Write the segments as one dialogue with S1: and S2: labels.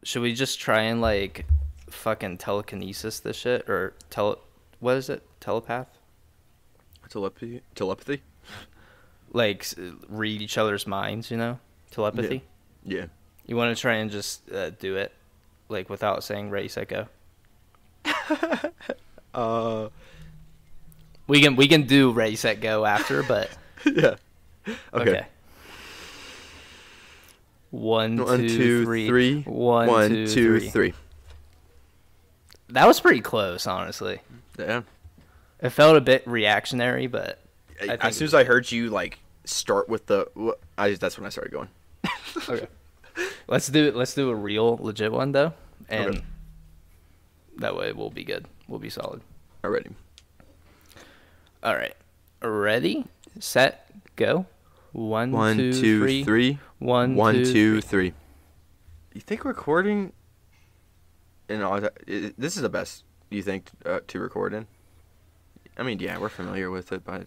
S1: should we just try and like fucking telekinesis this shit or what is it? Telepath?
S2: Telepathy.
S1: Like read each other's minds, you know? Telepathy.
S2: Yeah.
S1: You want to try and just do it like without saying ready set go? We can do ready set go after, but
S2: Yeah. Okay.
S1: One,
S2: One,
S1: two,
S2: two,
S1: three.
S2: three.
S1: One, two, three. That was pretty close, honestly.
S2: Yeah.
S1: It felt a bit reactionary, but
S2: As soon as I heard you like start with that's when I started going.
S1: okay. Let's do a real legit one though, and
S2: Okay.
S1: that way we'll be good. We'll be solid.
S2: Already.
S1: All right. Ready, set, go. One,
S2: One,
S1: two,
S2: two, three.
S1: One,
S2: One,
S1: two,
S2: two, three. You think recording in all that, this is the best you think to record in? I mean, yeah, we're familiar with it by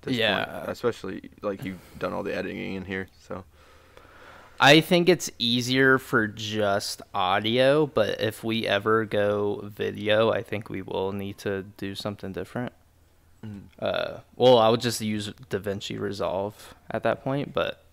S2: this
S1: Yeah.
S2: point, especially like you've done all the editing in here, so.
S1: I think it's easier for just audio, but if we ever go video, I think we will need to do something different. Well, I would just use DaVinci Resolve at that point, but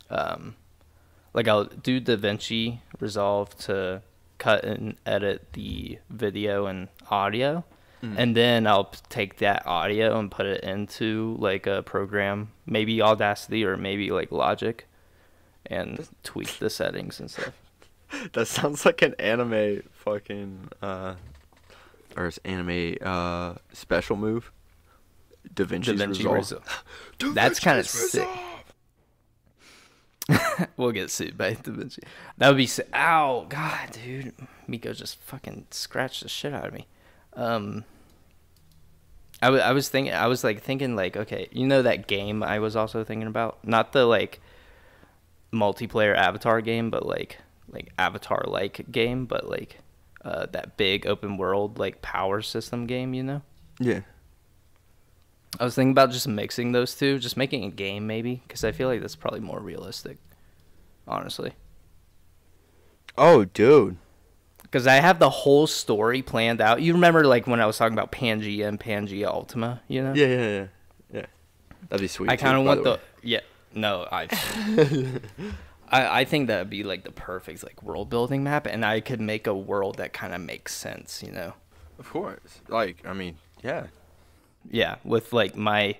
S1: like I'll do DaVinci Resolve to cut and edit the video and audio, and then I'll take that audio and put it into like a program, maybe Audacity or maybe like Logic, and tweak the settings and stuff.
S2: That sounds like an anime fucking special move. DaVinci's Resolve.
S1: That's kind of sick. We'll get sued by DaVinci. That would be sick. Ow, God, dude. Miko just fucking scratched the shit out of me. I was thinking, okay, you know that game I was also thinking about? Not the, like, multiplayer Avatar game, but, like Avatar-like game, but, like, that big open world, like, power system game, you know?
S2: Yeah.
S1: I was thinking about just mixing those two, just making a game maybe, because I feel like that's probably more realistic, honestly.
S2: Oh, dude.
S1: Because I have the whole story planned out. You remember, like, when I was talking about Pangea and Pangea Ultima, you know?
S2: Yeah. That'd be sweet.
S1: I kind of want the yeah. No, I think that'd be like the perfect like world building map, and I could make a world that kind of makes sense, you know?
S2: Of course. Like, I mean, yeah.
S1: Yeah, with like my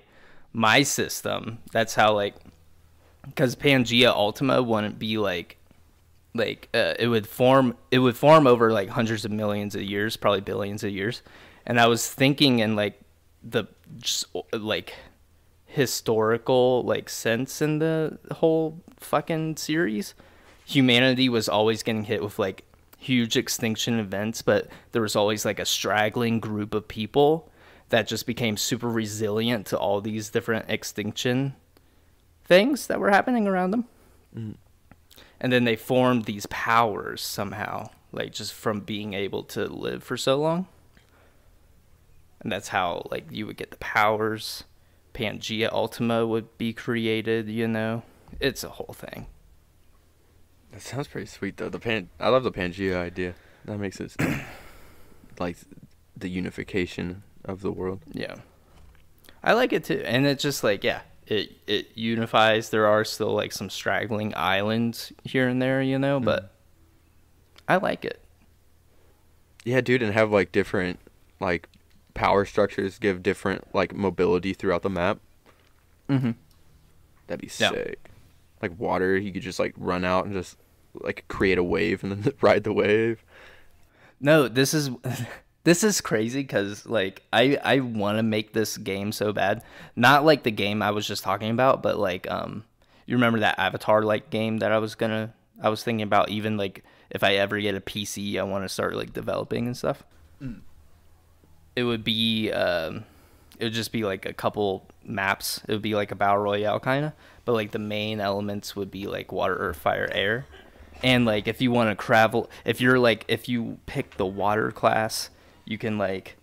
S1: system. That's how like, because Pangea Ultima wouldn't be like it would form over like hundreds of millions of years, probably billions of years, and I was thinking in like the just like historical like sense in the whole fucking series, humanity was always getting hit with like huge extinction events, but there was always like a straggling group of people that just became super resilient to all these different extinction things that were happening around them. And then they formed these powers somehow, like just from being able to live for so long. And that's how like you would get the powers. Pangea Ultima would be created, you know? It's a whole thing.
S2: That sounds pretty sweet though. I love the Pangea idea. That makes it like the unification of the world.
S1: Yeah. I like it too. And it's just like, yeah, it unifies. There are still like some straggling islands here and there, you know, but I like it.
S2: Yeah, dude, and have like different like power structures give different like mobility throughout the map. That'd be sick. Like water, you could just like run out and just like create a wave and then ride the wave.
S1: No, this is crazy because like I want to make this game so bad. Not like the game I was just talking about, but like you remember that Avatar like game that I was thinking about, even like if I ever get a PC, I want to start like developing and stuff. It would just be like a couple maps. It would be like a battle royale kind of, but like the main elements would be like water, earth, fire, air. And like if you want to travel, if you pick the water class, you can like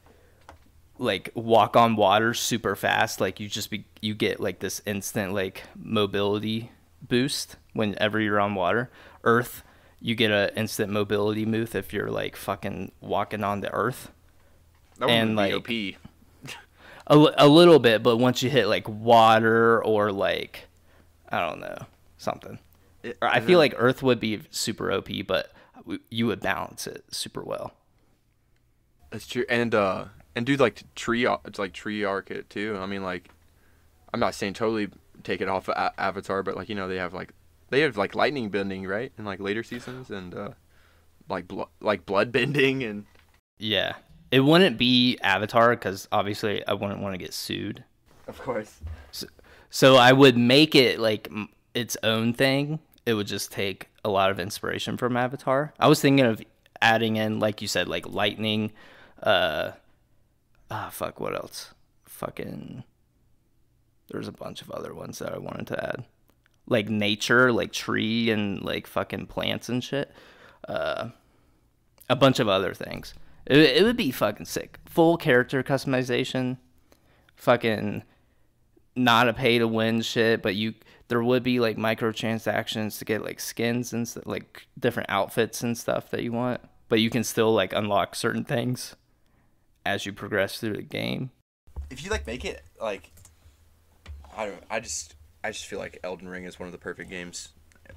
S1: walk on water super fast. Like you get like this instant like mobility boost whenever you're on water. Earth, you get a instant mobility boost if you're like fucking walking on the earth.
S2: That
S1: and
S2: would
S1: like
S2: be
S1: a little bit, but once you hit like water or like I don't know something, I feel like Earth would be super OP, but you would balance it super well.
S2: That's true, and do like tree arc it too. I mean, like, I'm not saying totally take it off of Avatar, but like they have like lightning bending, right, in like later seasons, and like blood bending and
S1: yeah. It wouldn't be Avatar because obviously I wouldn't want to get sued.
S2: Of course.
S1: So I would make it like its own thing. It would just take a lot of inspiration from Avatar. I was thinking of adding in, like you said, like lightning. What else? Fucking. There's a bunch of other ones that I wanted to add, like nature, like tree and like fucking plants and shit. A bunch of other things. It would be fucking sick. Full character customization. Fucking not a pay to win shit, but there would be like microtransactions to get like skins and like different outfits and stuff that you want. But you can still like unlock certain things as you progress through the game.
S2: If you like make it like I just feel like Elden Ring is one of the perfect games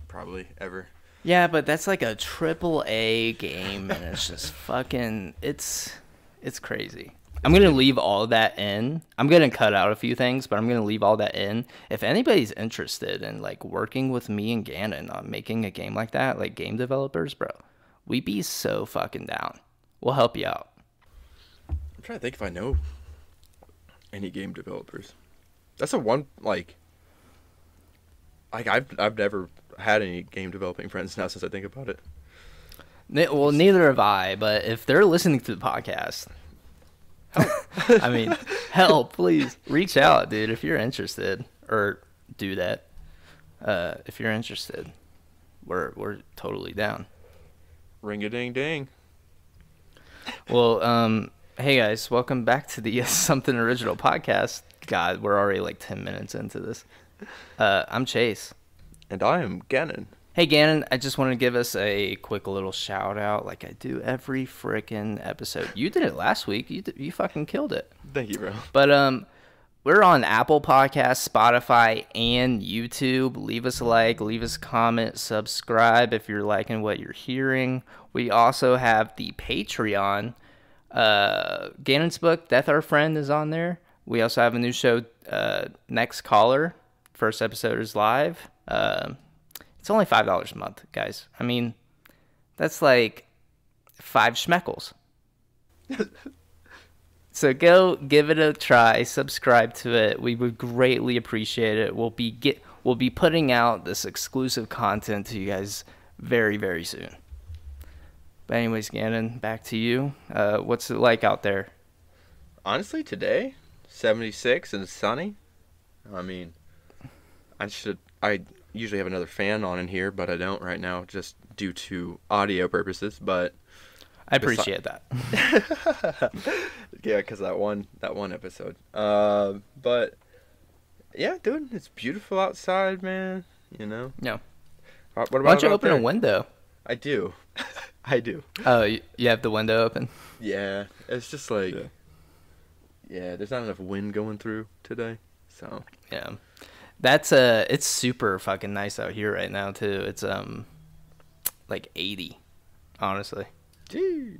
S2: probably ever.
S1: Yeah, but that's like a AAA game, and it's just fucking, it's crazy. I'm going to leave all of that in. I'm going to cut out a few things, but I'm going to leave all that in. If anybody's interested in like working with me and Gannon on making a game like that, like game developers, bro, we'd be so fucking down. We'll help you out.
S2: I'm trying to think if I know any game developers. That's a one, like I've never had any game developing friends now since I think about it.
S1: Well, neither have I, but if they're listening to the podcast, help. I mean, help, please reach out, dude, if you're interested, or do that. If you're interested, we're totally down.
S2: Ring a ding ding.
S1: Well, hey guys, welcome back to the Something Original podcast. God, we're already like 10 minutes into this. I'm Chase.
S2: And I am Gannon.
S1: Hey Gannon, I just want to give us a quick little shout out like I do every freaking episode. You did it last week. You fucking killed it.
S2: Thank you, bro.
S1: But we're on Apple Podcasts, Spotify, and YouTube. Leave us a like, leave us a comment, subscribe if you're liking what you're hearing. We also have the Patreon. Gannon's book, Death Our Friend, is on there. We also have a new show, Next Caller. First episode is live. It's only $5 a month, guys. I mean, that's like 5 schmeckles. So go give it a try, subscribe to it. We would greatly appreciate it. We'll be putting out this exclusive content to you guys very, very soon. But anyways, Gannon, back to you. What's it like out there?
S2: Honestly, today, 76 and sunny. I mean, I usually have another fan on in here, but I don't right now just due to audio purposes, but
S1: I appreciate that.
S2: Yeah, because that one episode. But yeah, dude, it's beautiful outside, man. You know.
S1: Yeah.
S2: What about
S1: Why don't you open
S2: there?
S1: a window?
S2: I do. I do.
S1: Oh, you have the window open?
S2: Yeah, it's just like yeah, there's not enough wind going through today, so
S1: yeah. It's super fucking nice out here right now too. It's like 80, honestly.
S2: Gee.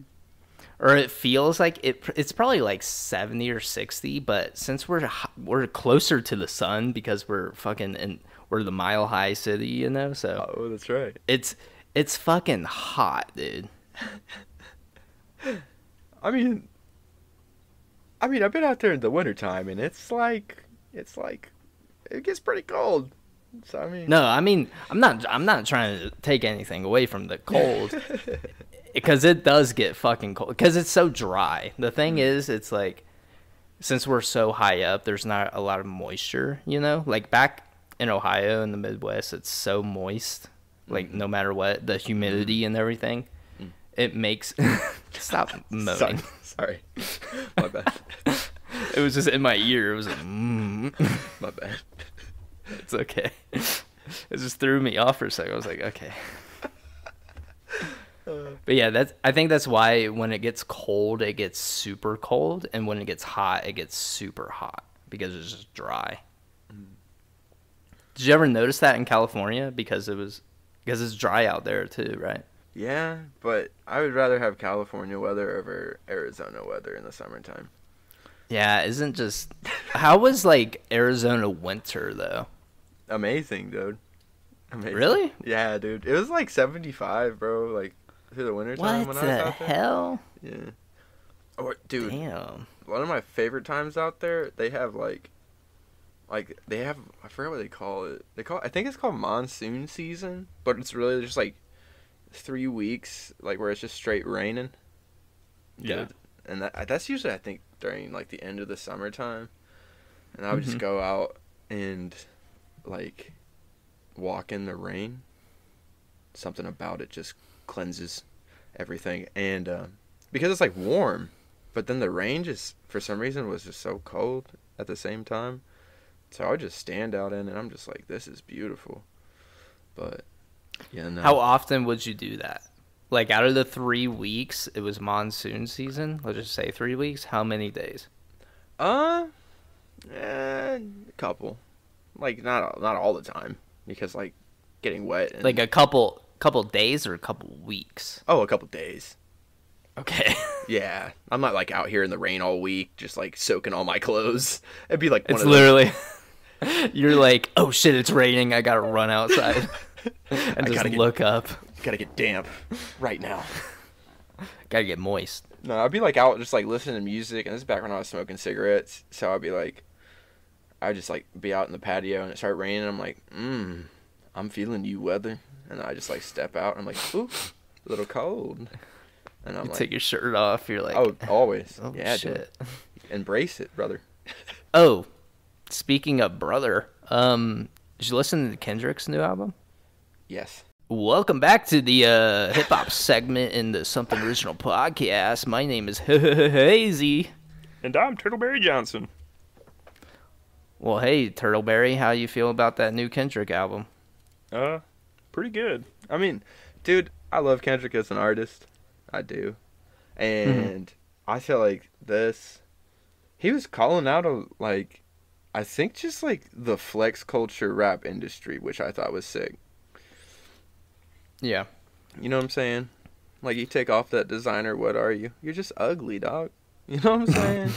S1: Or it feels like it's probably like 70 or 60, but since we're closer to the sun because we're the Mile High city, you know, so
S2: oh, that's right.
S1: It's fucking hot, dude.
S2: I mean I've been out there in the wintertime and it's like it gets pretty cold. So
S1: I'm not trying to take anything away from the cold. Because it does get fucking cold. Because it's so dry. The thing is, it's like, since we're so high up, there's not a lot of moisture, you know? Like, back in Ohio in the Midwest, it's so moist. Like, no matter what, the humidity and everything, it makes... Stop moaning.
S2: Sorry. My bad.
S1: It was just in my ear. It was like,
S2: My bad.
S1: It's okay. It just threw me off for a second. I was like, okay. But yeah, I think that's why when it gets cold, it gets super cold, and when it gets hot, it gets super hot because it's just dry. Did you ever notice that in California? Because it's dry out there too, right?
S2: Yeah, but I would rather have California weather over Arizona weather in the summertime.
S1: Yeah, isn't just how was like Arizona winter though?
S2: Amazing, dude. Amazing.
S1: Really?
S2: Yeah, dude. It was like 75, bro. Like through the winter time
S1: What
S2: when I was
S1: the
S2: out there.
S1: hell?
S2: Yeah. Oh, dude.
S1: Damn.
S2: One of my favorite times out there, they have like they have, I forget what they call it. I think it's called monsoon season, but it's really just like 3 weeks, like where it's just straight raining.
S1: Yeah.
S2: Dude. And that's usually, I think, during like the end of the summertime, and I would just go out and like walk in the rain. Something about it just cleanses everything, and because it's like warm, but then the rain just for some reason was just so cold at the same time. So I would just stand out in it, and I'm just like, this is beautiful. But yeah, no.
S1: How often would you do that? Like out of the 3 weeks, it was monsoon season. Let's just say 3 weeks. How many days?
S2: A couple. Like not all the time, because like getting wet. And...
S1: Like a couple days or a couple weeks?
S2: Oh, a couple days.
S1: Okay.
S2: Yeah, I'm not like out here in the rain all week, just like soaking all my clothes. It'd be like
S1: it's literally. You're like, oh shit, it's raining. I gotta run outside and just look up.
S2: Gotta get damp right now.
S1: Gotta get moist.
S2: No, I'd be like out just like listening to music, and this is back when I was smoking cigarettes. So I'd be like, I'd just like be out in the patio, and it started raining. And I'm like, I'm feeling you, weather. And I just like step out, and I'm like, ooh, a little cold. And I'm
S1: you
S2: like,
S1: take your shirt off. You're like,
S2: oh, always.
S1: Oh,
S2: yeah,
S1: shit.
S2: dude. Embrace it, brother.
S1: Oh, speaking of brother, did you listen to Kendrick's new album?
S2: Yes.
S1: Welcome back to the hip hop segment in the Something Original podcast. My name is Hazy.
S2: And I'm Turtleberry Johnson.
S1: Well, hey, Turtleberry, how you feel about that new Kendrick album?
S2: Pretty good. I mean, dude, I love Kendrick as an artist. I do. And I feel like he was calling out like, I think just like the flex culture rap industry, which I thought was sick.
S1: Yeah.
S2: You know what I'm saying? Like, you take off that designer, what are you? You're just ugly, dog. You know what I'm saying?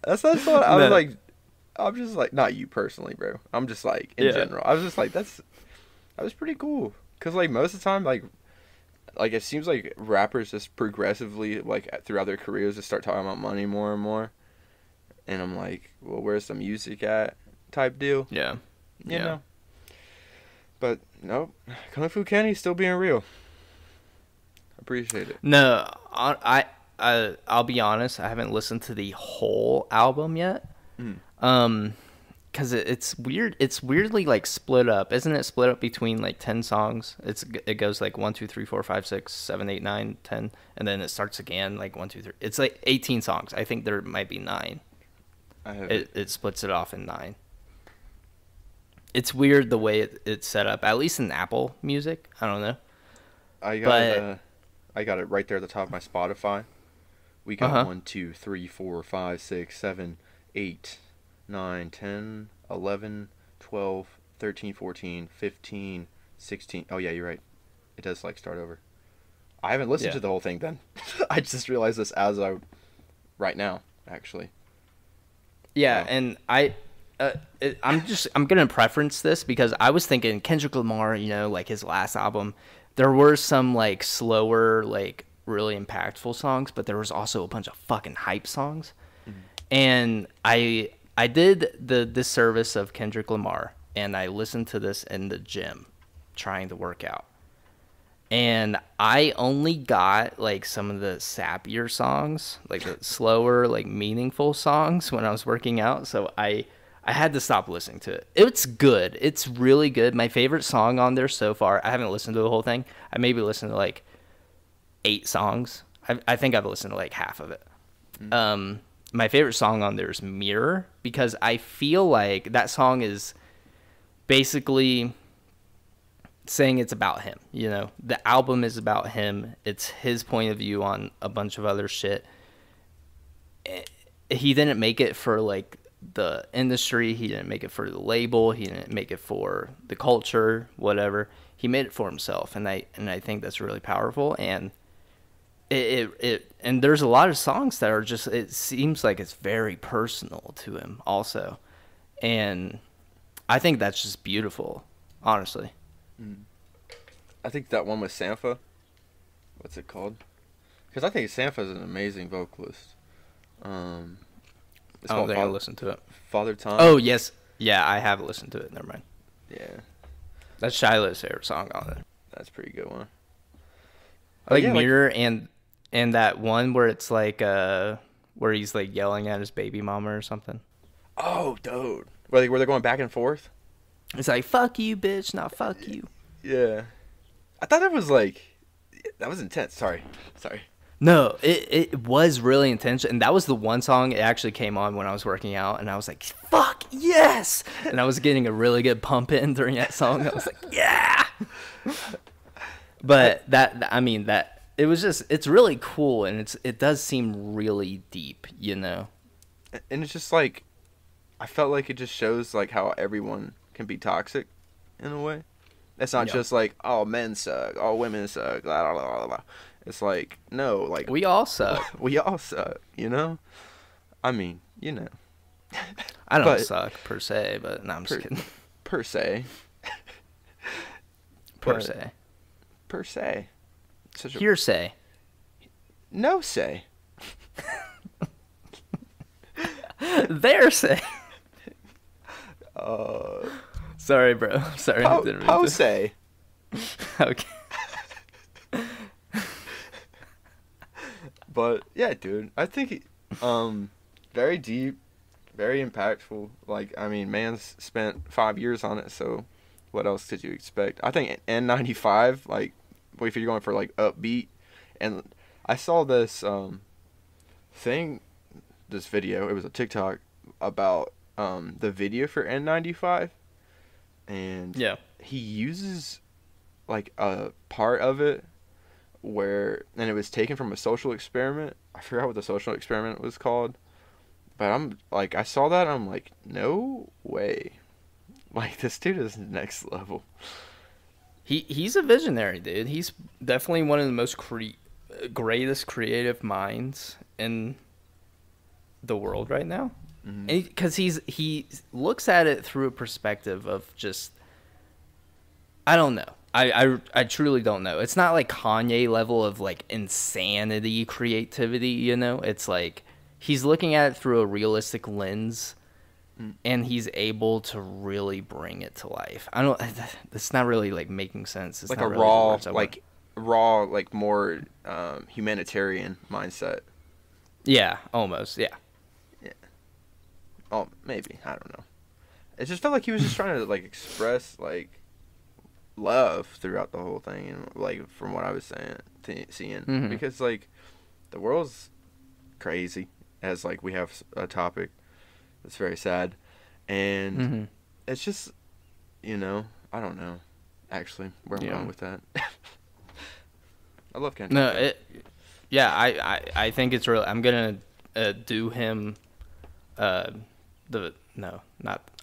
S2: That's what I was like. I'm just like, not you personally, bro. I'm just like, in general. I was just like, that was pretty cool. Because, like, most of the time, like it seems like rappers just progressively, like, throughout their careers, just start talking about money more and more. And I'm like, well, where's the music at? Type deal.
S1: Yeah.
S2: You know. But, nope. Kung Fu Kenny's still being real. Appreciate it.
S1: No, I'll be honest. I haven't listened to the whole album yet. Because it's weird. It's weirdly like split up, isn't it? Split up between like 10 songs. It goes like 1, 2, 3, 4, 5, 6, 7, 8, 9, 10, and then it starts again like 1, 2, 3. It's like 18 songs. I think there might be 9. It splits it off in 9. It's weird the way it's set up. At least in Apple Music, I don't know.
S2: I got it right there at the top of my Spotify. We got 1, 2, 3, 4, 5, 6, 7, 8, 9, 10, 11, 12, 13, 14, 15, 16. Oh, yeah, you're right. It does, like, start over. I haven't listened to the whole thing then. I just realized this right now, actually.
S1: Yeah, and I'm gonna preference this because I was thinking Kendrick Lamar, you know, like his last album, there were some like slower, like really impactful songs, but there was also a bunch of fucking hype songs. And I did the disservice of Kendrick Lamar, and I listened to this in the gym trying to work out. And I only got like some of the sappier songs, like the slower, like meaningful songs when I was working out. So I had to stop listening to it. It's good. It's really good. My favorite song on there so far, I haven't listened to the whole thing. I maybe listened to like 8 songs. I think I've listened to like half of it. My favorite song on there is Mirror, because I feel like that song is basically saying it's about him. You know, the album is about him. It's his point of view on a bunch of other shit. He didn't make it for like the industry. He didn't make it for the label. He didn't make it for the culture, whatever. He made it for himself, and I think that's really powerful. And and there's a lot of songs that are just, it seems like it's very personal to him also, and I think that's just beautiful, honestly.
S2: I think that one with Sampha, what's it called? Because I think Sampha's an amazing vocalist. It's
S1: I don't think I listened to it.
S2: Father Time.
S1: Oh yes, yeah, I have listened to it. Never mind.
S2: Yeah,
S1: That's Shiloh's favorite song on it.
S2: that's a pretty good one.
S1: I like
S2: yeah,
S1: Mirror and that one where it's like where he's like yelling at his baby mama or something.
S2: Oh, dude, where they're going back and forth.
S1: It's like, fuck you, bitch, not fuck you.
S2: Yeah, I thought that was like, that was intense. Sorry.
S1: No, it was really intense, and that was the one song it actually came on when I was working out, and I was like, fuck, yes! And I was getting a really good pump in during that song. I was like, yeah! But it was just, it's really cool, and it does seem really deep, you know?
S2: And it's just like, I felt like it just shows like how everyone can be toxic in a way. It's not just like, oh, men suck, oh, women suck, blah, blah, blah, blah. It's like, no, like,
S1: We all suck.
S2: we all suck, you know? I mean, you know.
S1: I don't suck, per se, but no, I'm just kidding.
S2: Per se.
S1: Per
S2: But-
S1: se.
S2: Per se. Such a
S1: Hearsay.
S2: no say.
S1: Their say.
S2: Uh,
S1: Sorry, bro. Sorry. I didn't mean to.
S2: say.
S1: Okay.
S2: But yeah, dude, I think very deep, very impactful. Like, I mean, man's spent 5 years on it, so what else did you expect? I think N95, like, if you're going for like upbeat, and I saw this this video. It was a TikTok about the video for N95, and
S1: Yeah.
S2: he uses like a part of it where, and it was taken from a social experiment. I forgot what the social experiment was called, but I'm like, I saw that, I'm like, no way, like, this dude is next level.
S1: He's a visionary, dude. He's definitely one of the most greatest creative minds in the world right now.
S2: Mm-hmm.
S1: And because he looks at it through a perspective of just, I don't know. I truly don't know. It's not like Kanye level of like insanity creativity, you know? It's like he's looking at it through a realistic lens, and he's able to really bring it to life. I don't. It's not really like making sense. It's
S2: Like
S1: not
S2: a
S1: really the
S2: raw,
S1: words I want.
S2: like more humanitarian mindset.
S1: Yeah, almost. Yeah.
S2: Oh, maybe, I don't know. It just felt like he was just trying to like express like love throughout the whole thing, and like from what I was seeing,
S1: Mhm.
S2: because like the world's crazy, as like we have a topic that's very sad, and
S1: Mhm.
S2: it's just, you know, I don't know actually where I'm going with that. I love Kendrick.
S1: No, yeah, I think it's real. I'm gonna do him.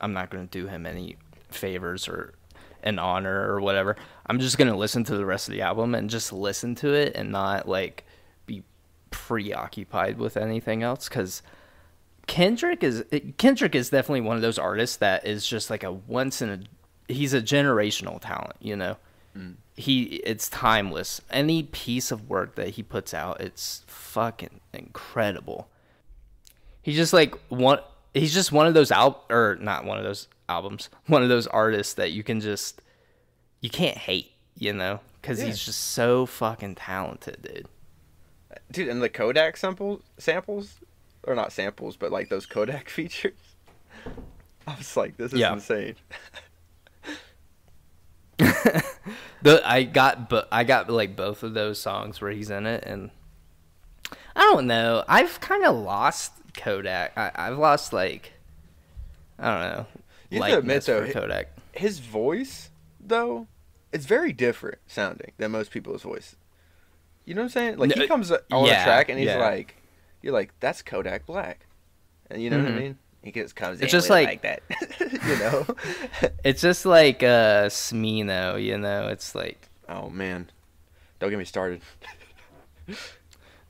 S1: I'm not gonna do him any favors or an honor or whatever. I'm just gonna listen to the rest of the album and just listen to it and not like be preoccupied with anything else, because Kendrick is definitely one of those artists that is just like he's a generational talent, you know. It's timeless. Any piece of work that he puts out, it's fucking incredible. He's just one of those not one of those albums, one of those artists that you can't hate, you know, because he's just so fucking talented,
S2: Dude, and the Kodak samples, or not samples, but like those Kodak features. I was like, this is insane.
S1: I got like both of those songs where he's in it, and I don't know. I've kind of lost Kodak. I've lost like, I don't know.
S2: You have to admit though,
S1: for Kodak.
S2: his voice though it's very different sounding than most people's voice. You know what I'm saying? Like, he comes on the
S1: yeah,
S2: track and he's
S1: yeah.
S2: like, you're like, that's Kodak Black. And you know what I mean? He just comes
S1: It's
S2: in
S1: just
S2: with
S1: like
S2: that. You know?
S1: it's just like Smino, you know? It's like,
S2: Oh, man. Don't get me started.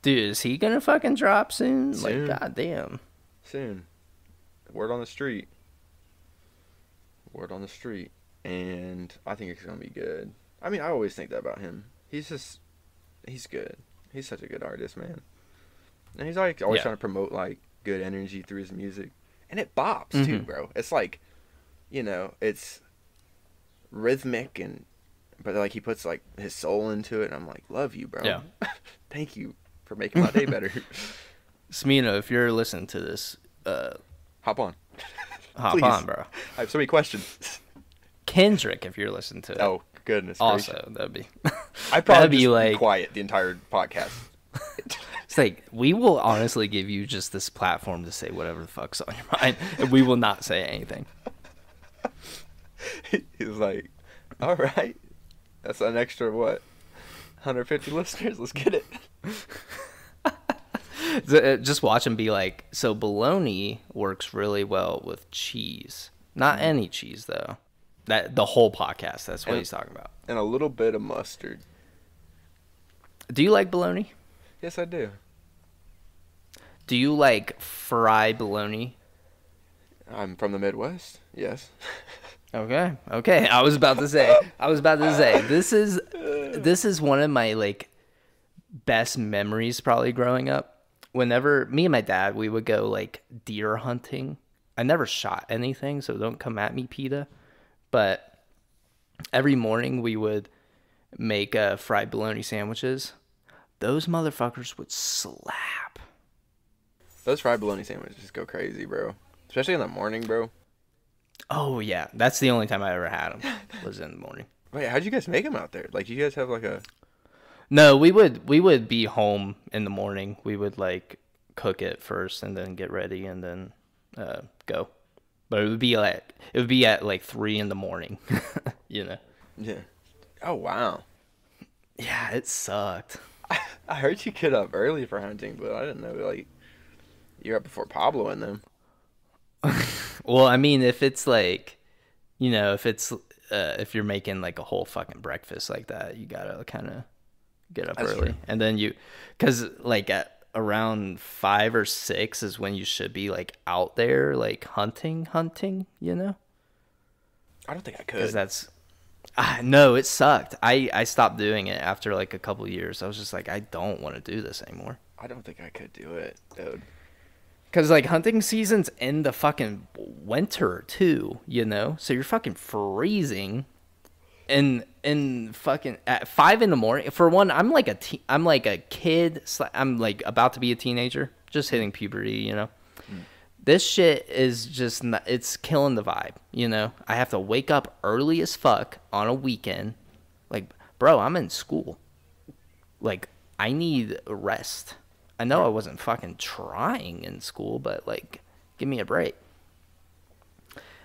S1: dude, is he gonna fucking drop soon?
S2: Soon.
S1: Like, goddamn.
S2: Soon. Word on the street. Word on the street. And I think it's going to be good. I mean, I always think that about him. He's good. He's such a good artist, man. And he's like always trying to promote like good energy through his music. And it bops too, bro. It's like, you know, it's rhythmic but like he puts like his soul into it, and I'm like, love you, bro.
S1: Yeah.
S2: Thank you for making my day better.
S1: Smino, if you're listening to this,
S2: Hop on.
S1: hop
S2: Please.
S1: on, bro.
S2: I have so many questions.
S1: Kendrick, if you're listening to it.
S2: Oh, goodness.
S1: also,
S2: gracious.
S1: that'd be.
S2: I'd probably
S1: that'd be
S2: just
S1: like
S2: be quiet the entire podcast.
S1: It's like, we will honestly give you just this platform to say whatever the fuck's on your mind, and we will not say anything.
S2: He was like, all right. That's an extra, what, 150 listeners? Let's get it.
S1: Just watch him be like, so bologna works really well with cheese. Not any cheese, though. The whole podcast, that's what he's talking about.
S2: And a little bit of mustard.
S1: Do you like bologna?
S2: Yes, I do.
S1: Do you like fry bologna?
S2: I'm from the Midwest. Yes.
S1: Okay. I was about to say this is one of my like best memories probably growing up. Whenever me and my dad, we would go like deer hunting. I never shot anything, so don't come at me, PETA. But every morning we would make fried bologna sandwiches. Those motherfuckers would slap.
S2: Those fried bologna sandwiches go crazy, bro. Especially in the morning, bro.
S1: Oh, yeah. That's the only time I ever had them, was in the morning.
S2: Wait, how'd you guys make them out there? Like, you guys have like a...
S1: No, we would be home in the morning. We would like cook it first and then get ready and then go. But it would be at like 3 a.m, you know.
S2: Yeah. Oh, wow.
S1: Yeah, it sucked.
S2: I heard you get up early for hunting, but I didn't know, like, you're up before Pablo and them.
S1: Well, I mean, if it's like, you know, if you're making like a whole fucking breakfast like that, you gotta kind of get up
S2: That's
S1: early.
S2: true.
S1: And then because like at around 5 or 6 is when you should be like out there, like hunting, you know?
S2: I don't think I
S1: Because
S2: could.
S1: no, it sucked. I stopped doing it after like a couple years. I was just like, I don't want to do this anymore.
S2: I don't think I could do it, dude.
S1: Because like hunting season's in the fucking winter too, you know? So you're fucking freezing. And fucking at 5 a.m. For one, I'm like a kid. I'm like about to be a teenager, just hitting puberty, you know? This shit is just not, it's killing the vibe, you know? I have to wake up early as fuck on a weekend. Like, bro, I'm in school. Like, I need rest. I know I wasn't fucking trying in school, but like, give me a break.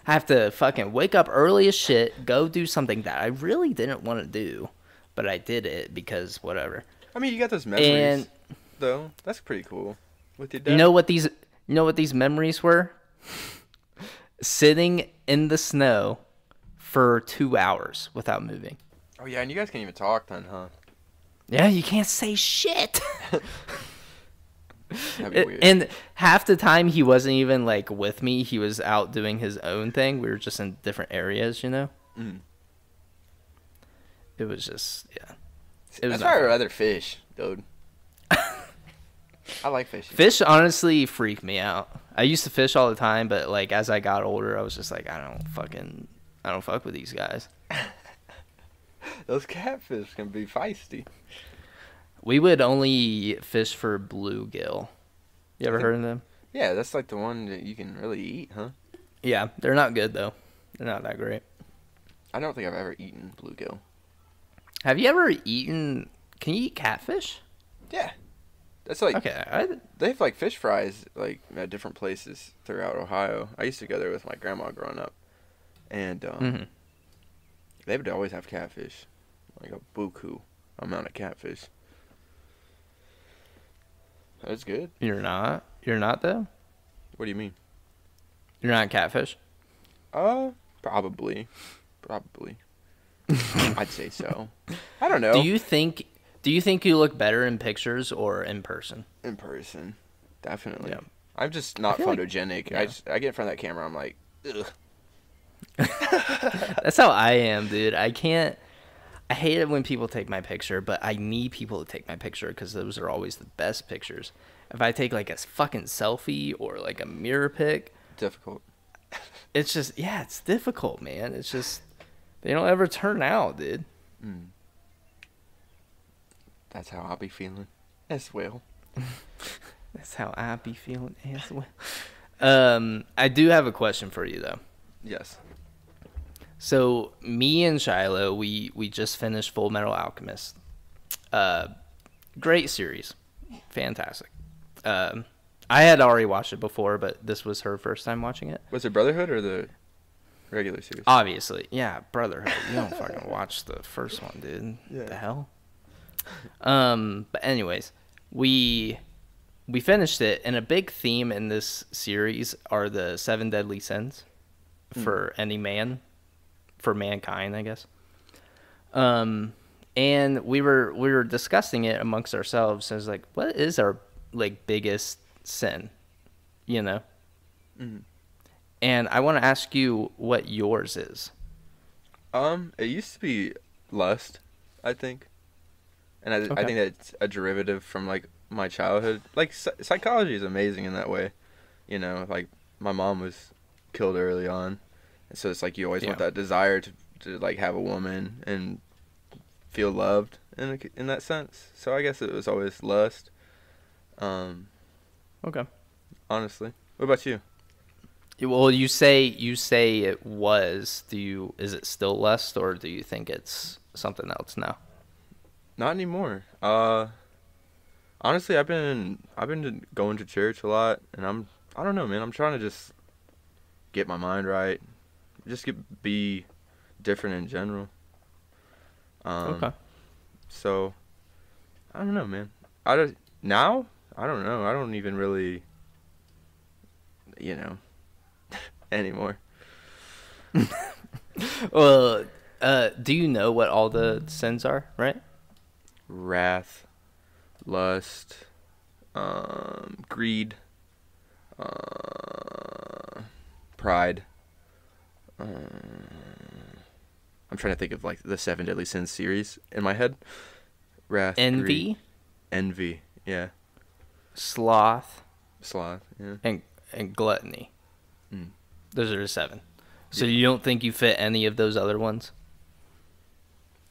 S1: I have to fucking wake up early as shit, go do something that I really didn't want to do, but I did it because whatever.
S2: I mean, you got those memories, though. That's pretty cool. With your dad.
S1: You know what these memories were? Sitting in the snow for 2 hours without moving.
S2: Oh, yeah, and you guys can't even talk then, huh?
S1: Yeah, you can't say shit.
S2: That'd be weird.
S1: And half the time he wasn't even like with me. He was out doing his own thing. We were just in different areas, you know?
S2: Mm.
S1: It was just, yeah.
S2: That's why I'd rather fish, dude. I like fishing.
S1: Fish honestly freak me out. I used to fish all the time, but like as I got older, I was just like, I don't fuck with these guys.
S2: Those catfish can be feisty.
S1: We would only fish for bluegill. You ever heard of them?
S2: Yeah, that's like the one that you can really eat, huh?
S1: Yeah, they're not good though. They're not that great.
S2: I don't think I've ever eaten bluegill.
S1: Have you ever eaten? Can you eat catfish?
S2: Yeah, that's like
S1: Okay.
S2: they have like fish fries like at different places throughout Ohio. I used to go there with my grandma growing up, and They would always have catfish, like a buku amount of catfish. That's good.
S1: You're not. You're not though.
S2: What do you mean?
S1: You're not catfish.
S2: Probably. I'd say so. I don't know.
S1: Do you think you look better in pictures or in person?
S2: In person, definitely.
S1: Yeah.
S2: I'm just not photogenic. I get in front of that camera, I'm like, ugh.
S1: That's how I am, dude. I hate it when people take my picture, but I need people to take my picture because those are always the best pictures. If I take like a fucking selfie or like a mirror pic,
S2: Difficult.
S1: it's just, yeah, it's difficult, man. It's just, they don't ever turn out, dude.
S2: That's how I'll be feeling as well.
S1: That's how I be feeling as well. I do have a question for you though.
S2: Yes.
S1: So me and Shiloh, we just finished Full Metal Alchemist. Great series, fantastic. I had already watched it before, but this was her first time watching it.
S2: Was it Brotherhood or the regular series?
S1: Obviously, yeah, Brotherhood. You don't fucking watch the first one, dude.
S2: Yeah.
S1: The hell. But anyways, we finished it, and a big theme in this series are the 7 deadly sins for any man, for mankind, I guess. And we were discussing it amongst ourselves. I was like, what is our like biggest sin, you know? And I want to ask you what yours is.
S2: It used to be lust, I think. And I think that's a derivative from like my childhood. Like psychology is amazing in that way. You know, like my mom was killed early on. And so it's like you always want that desire to like have a woman and feel loved in that sense. So I guess it was always lust.
S1: Okay.
S2: Honestly. What about you?
S1: Well, you say it was. Is it still lust, or do you think it's something else now?
S2: Not anymore. Honestly, I've been going to church a lot, and I don't know, man. I'm trying to just get my mind right, just be different in general.
S1: Okay.
S2: So I don't know, man. I don't know. I don't even really, anymore.
S1: Well, do you know what all the sins are, right?
S2: Wrath, lust, greed, pride. I'm trying to think of like the 7 deadly sins series in my head. Wrath,
S1: envy,
S2: greed, envy, yeah.
S1: Sloth,
S2: yeah.
S1: and gluttony. Those are the 7. So you don't think you fit any of those other ones?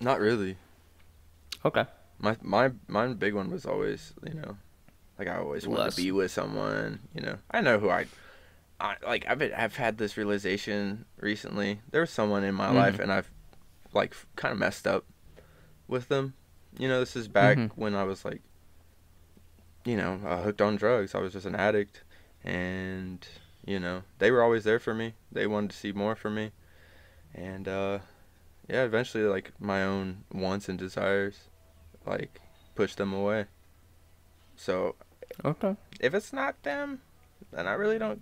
S2: Not really.
S1: Okay.
S2: My big one was always, like I always wanted to be with someone, I know who I like. I've had this realization recently. There was someone in my life, and I've like kind of messed up with them. This is back when I was like, hooked on drugs. I was just an addict, and they were always there for me. They wanted to see more from me, and eventually like my own wants and desires like push them away. So if it's not them, then I really don't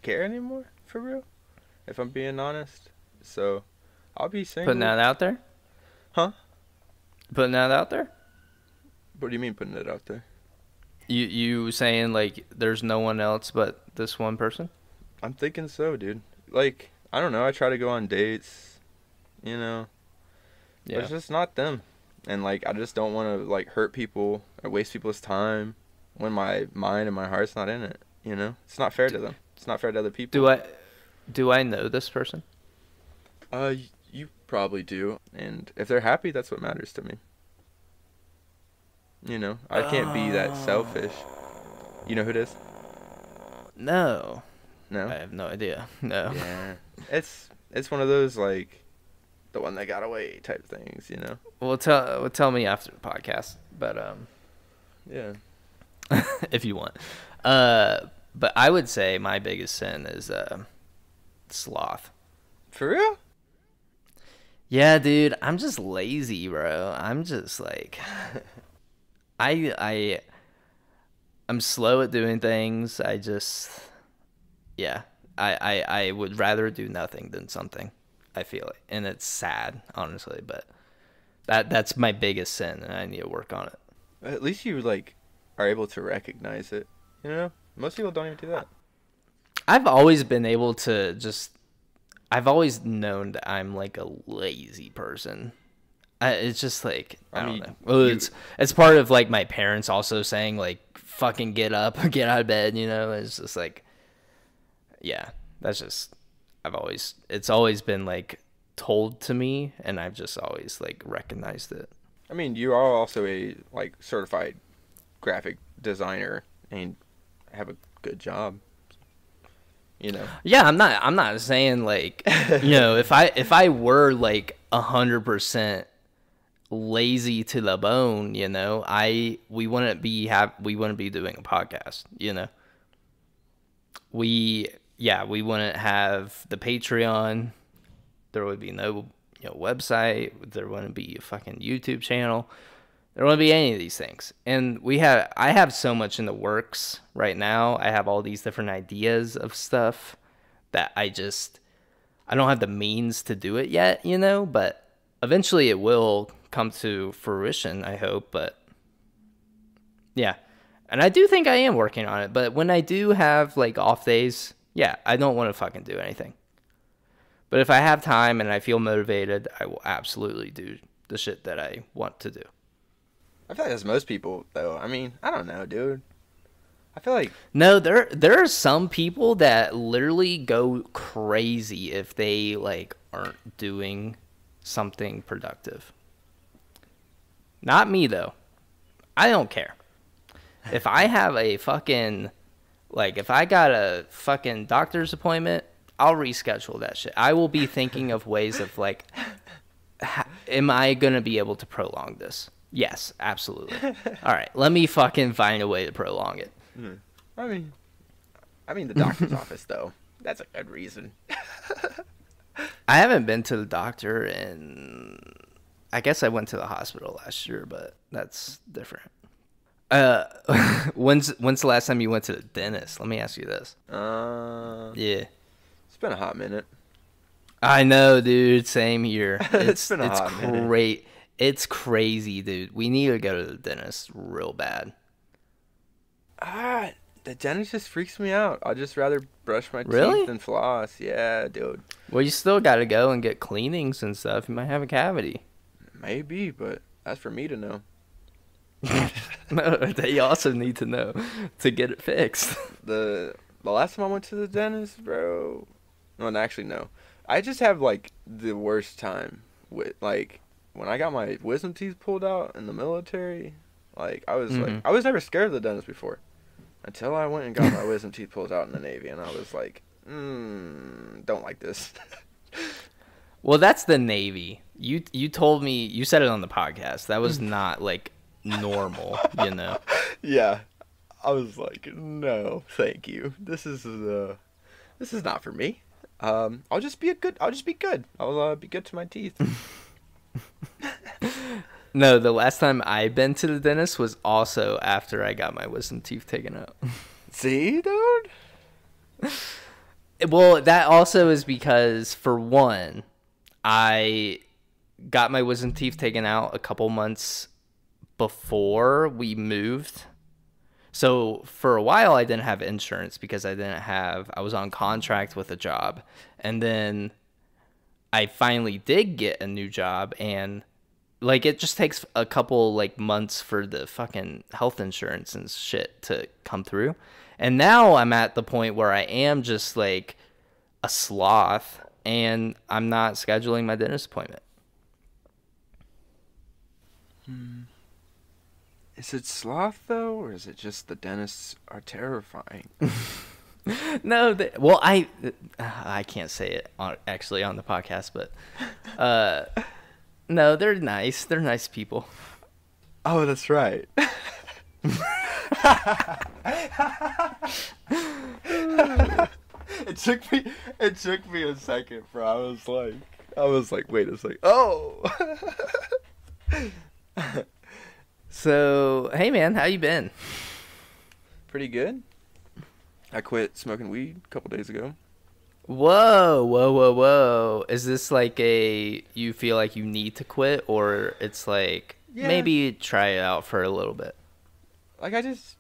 S2: care anymore, for real, if I'm being honest. So I'll be single.
S1: Putting that out there?
S2: Huh?
S1: Putting that out there?
S2: What do you mean putting it out there?
S1: You saying like there's no one else but this one person?
S2: I'm thinking so, dude. Like, I don't know, I try to go on dates, but it's just not them. And like I just don't want to like hurt people or waste people's time when my mind and my heart's not in it. It's not fair to them. It's not fair to other people.
S1: Do I know this person?
S2: You probably do. And if they're happy, that's what matters to me. I can't be that selfish. You know who it is?
S1: No.
S2: No?
S1: I have no idea. No.
S2: Yeah. It's one of those like the one that got away type things,
S1: Well, tell me after the podcast, but
S2: yeah.
S1: if you want. But I would say my biggest sin is sloth.
S2: For real?
S1: Yeah, dude, I'm just lazy, bro. I'm just like I I'm slow at doing things. I just yeah. I would rather do nothing than something. I feel it. And it's sad, honestly, but that's my biggest sin and I need to work on it.
S2: At least you like are able to recognize it. You know, most people don't even do that.
S1: I've always been able to just I've always known that I'm like a lazy person. It's just like I don't know. Well, it's part of like my parents also saying like fucking get up, get out of bed. You know, it's just like yeah, that's just it's always been like told to me, and I've just always like recognized it.
S2: I mean, you are also a like certified graphic designer and have a good job. You know.
S1: Yeah, I'm not saying like you know if I were like 100% lazy to the bone, you know, we wouldn't be doing a podcast, you know. We wouldn't have the Patreon. There would be no, you know, website. There wouldn't be a fucking YouTube channel. There wouldn't be any of these things. And I have so much in the works right now. I have all these different ideas of stuff that I don't have the means to do it yet, you know, but eventually it will come to fruition, I hope. But yeah. And I do think I am working on it, but when I do have like off days, yeah, I don't want to fucking do anything. But if I have time and I feel motivated, I will absolutely do the shit that I want to do.
S2: I feel like that's most people, though. I mean, I don't know, dude. I feel like
S1: no, there are some people that literally go crazy if they like aren't doing something productive. Not me though. I don't care. If I have a fucking like if I got a fucking doctor's appointment, I'll reschedule that shit. I will be thinking of ways of like am I going to be able to prolong this? Yes, absolutely. All right, let me fucking find a way to prolong it.
S2: I mean the doctor's office though. That's a good reason.
S1: I haven't been to the doctor in I guess I went to the hospital last year, but that's different. When's the last time you went to the dentist? Let me ask you this. Yeah.
S2: It's been a hot minute.
S1: I know, dude. Same here.
S2: It's been a hot minute.
S1: Great. It's crazy, dude. We need to go to the dentist real bad.
S2: The dentist just freaks me out. I'd just rather brush my
S1: Really?
S2: teeth than floss. Yeah, dude.
S1: Well, you still got to go and get cleanings and stuff. You might have a cavity.
S2: Maybe, but that's for me to know.
S1: No, they also need to know to get it fixed.
S2: The last time I went to the dentist, bro. Well, actually, no. I just have like the worst time with like when I got my wisdom teeth pulled out in the military. Like I was like I was never scared of the dentist before, until I went and got my wisdom teeth pulled out in the Navy, and I was like, don't like this.
S1: Well, that's the Navy. You told me, you said it on the podcast. That was not like normal, you know.
S2: Yeah. I was like, no, thank you. This is not for me. I'll just be good. I'll be good to my teeth.
S1: No, the last time I've been to the dentist was also after I got my wisdom teeth taken out.
S2: See, dude?
S1: Well, that also is because, for one, I got my wisdom teeth taken out a couple months before we moved. So for a while I didn't have insurance because I was on contract with a job. And then I finally did get a new job, and like it just takes a couple like months for the fucking health insurance and shit to come through. And now I'm at the point where I am just like a sloth and I'm not scheduling my dentist appointment.
S2: Is it sloth though, or is it just the dentists are terrifying?
S1: No, I can't say it actually on the podcast, but no, they're nice. They're nice people.
S2: Oh, that's right. It took me a second, bro. I was like, I was like, wait a second. Oh.
S1: So, hey man, how you been?
S2: Pretty good. I quit smoking weed a couple days ago.
S1: Whoa, whoa, whoa, whoa. Is this like you feel like you need to quit, or it's like maybe try it out for a little bit?
S2: Like, I just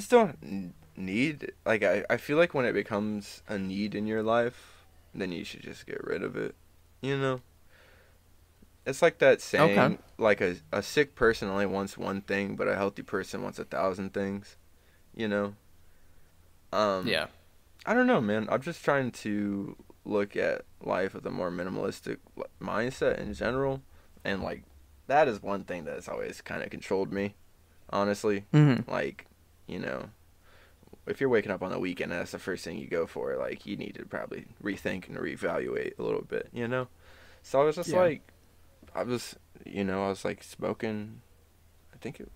S2: don't need, like, I feel like when it becomes a need in your life, then you should just get rid of it, you know? It's like that saying,
S1: Okay.
S2: like, a sick person only wants one thing, but a healthy person wants 1,000 things, you know?
S1: Yeah.
S2: I don't know, man. I'm just trying to look at life with a more minimalistic mindset in general, and, like, that is one thing that's always kind of controlled me, honestly.
S1: Mm-hmm.
S2: Like, you know, if you're waking up on the weekend and that's the first thing you go for, like, you need to probably rethink and reevaluate a little bit, you know? So I was just like, I was like smoking, I think it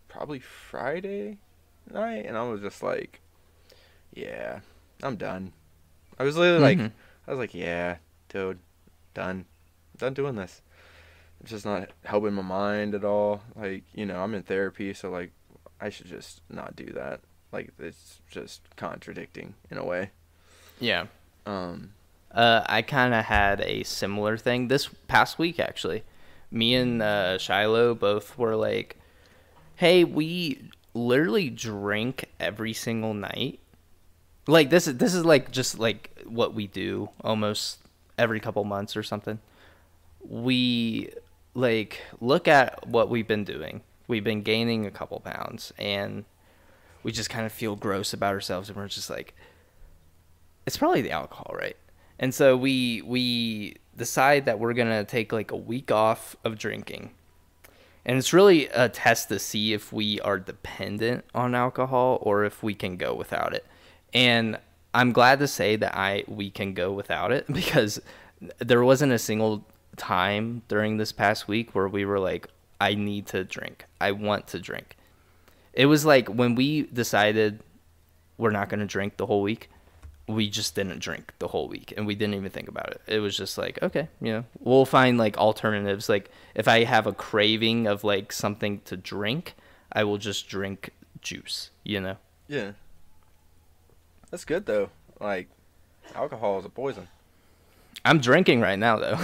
S2: probably Friday night, and I was just like, yeah, I'm done. I was literally like, I was like, yeah, dude, done doing this. It's just not helping my mind at all. Like, you know, I'm in therapy, so, like, I should just not do that. Like, it's just contradicting in a way.
S1: Yeah. I kind of had a similar thing this past week, actually. Me and Shiloh both were like, hey, we literally drink every single night. Like, this is like just like what we do almost every couple months or something. We like look at what we've been doing. We've been gaining a couple pounds, and we just kind of feel gross about ourselves, and we're just like, it's probably the alcohol, right? And so we decide that we're gonna take like a week off of drinking, and it's really a test to see if we are dependent on alcohol or if we can go without it. And I'm glad to say that we can go without it, because there wasn't a single time during this past week where we were like, I need to drink. I want to drink. It was like when we decided we're not going to drink the whole week, we just didn't drink the whole week, and we didn't even think about it. It was just like, okay, you know, we'll find like alternatives. Like if I have a craving of like something to drink, I will just drink juice, you know?
S2: Yeah. That's good, though. Like, alcohol is a poison.
S1: I'm drinking right now, though.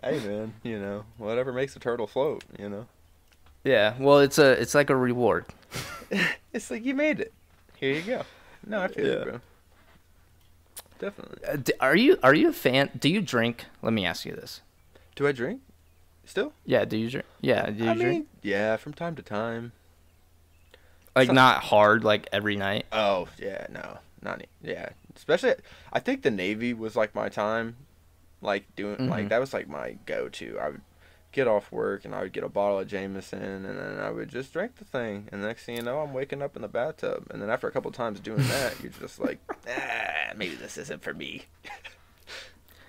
S2: Hey, man, you know, whatever makes a turtle float, you know?
S1: Yeah, well, it's like a reward.
S2: It's like you made it. Here you go. No, I feel it, bro. Definitely.
S1: Are you a fan? Do you drink? Let me ask you this.
S2: Do I drink? Still?
S1: Yeah, do you drink? Yeah, do you drink?
S2: Yeah, from time to time.
S1: Like, not hard, like, every night?
S2: Oh, yeah, no. Yeah. Especially, I think the Navy was, like, my time. Like, doing, like, that was, like, my go-to. I would get off work, and I would get a bottle of Jameson, and then I would just drink the thing. And next thing you know, I'm waking up in the bathtub. And then after a couple times doing that, you're just like, maybe this isn't for me.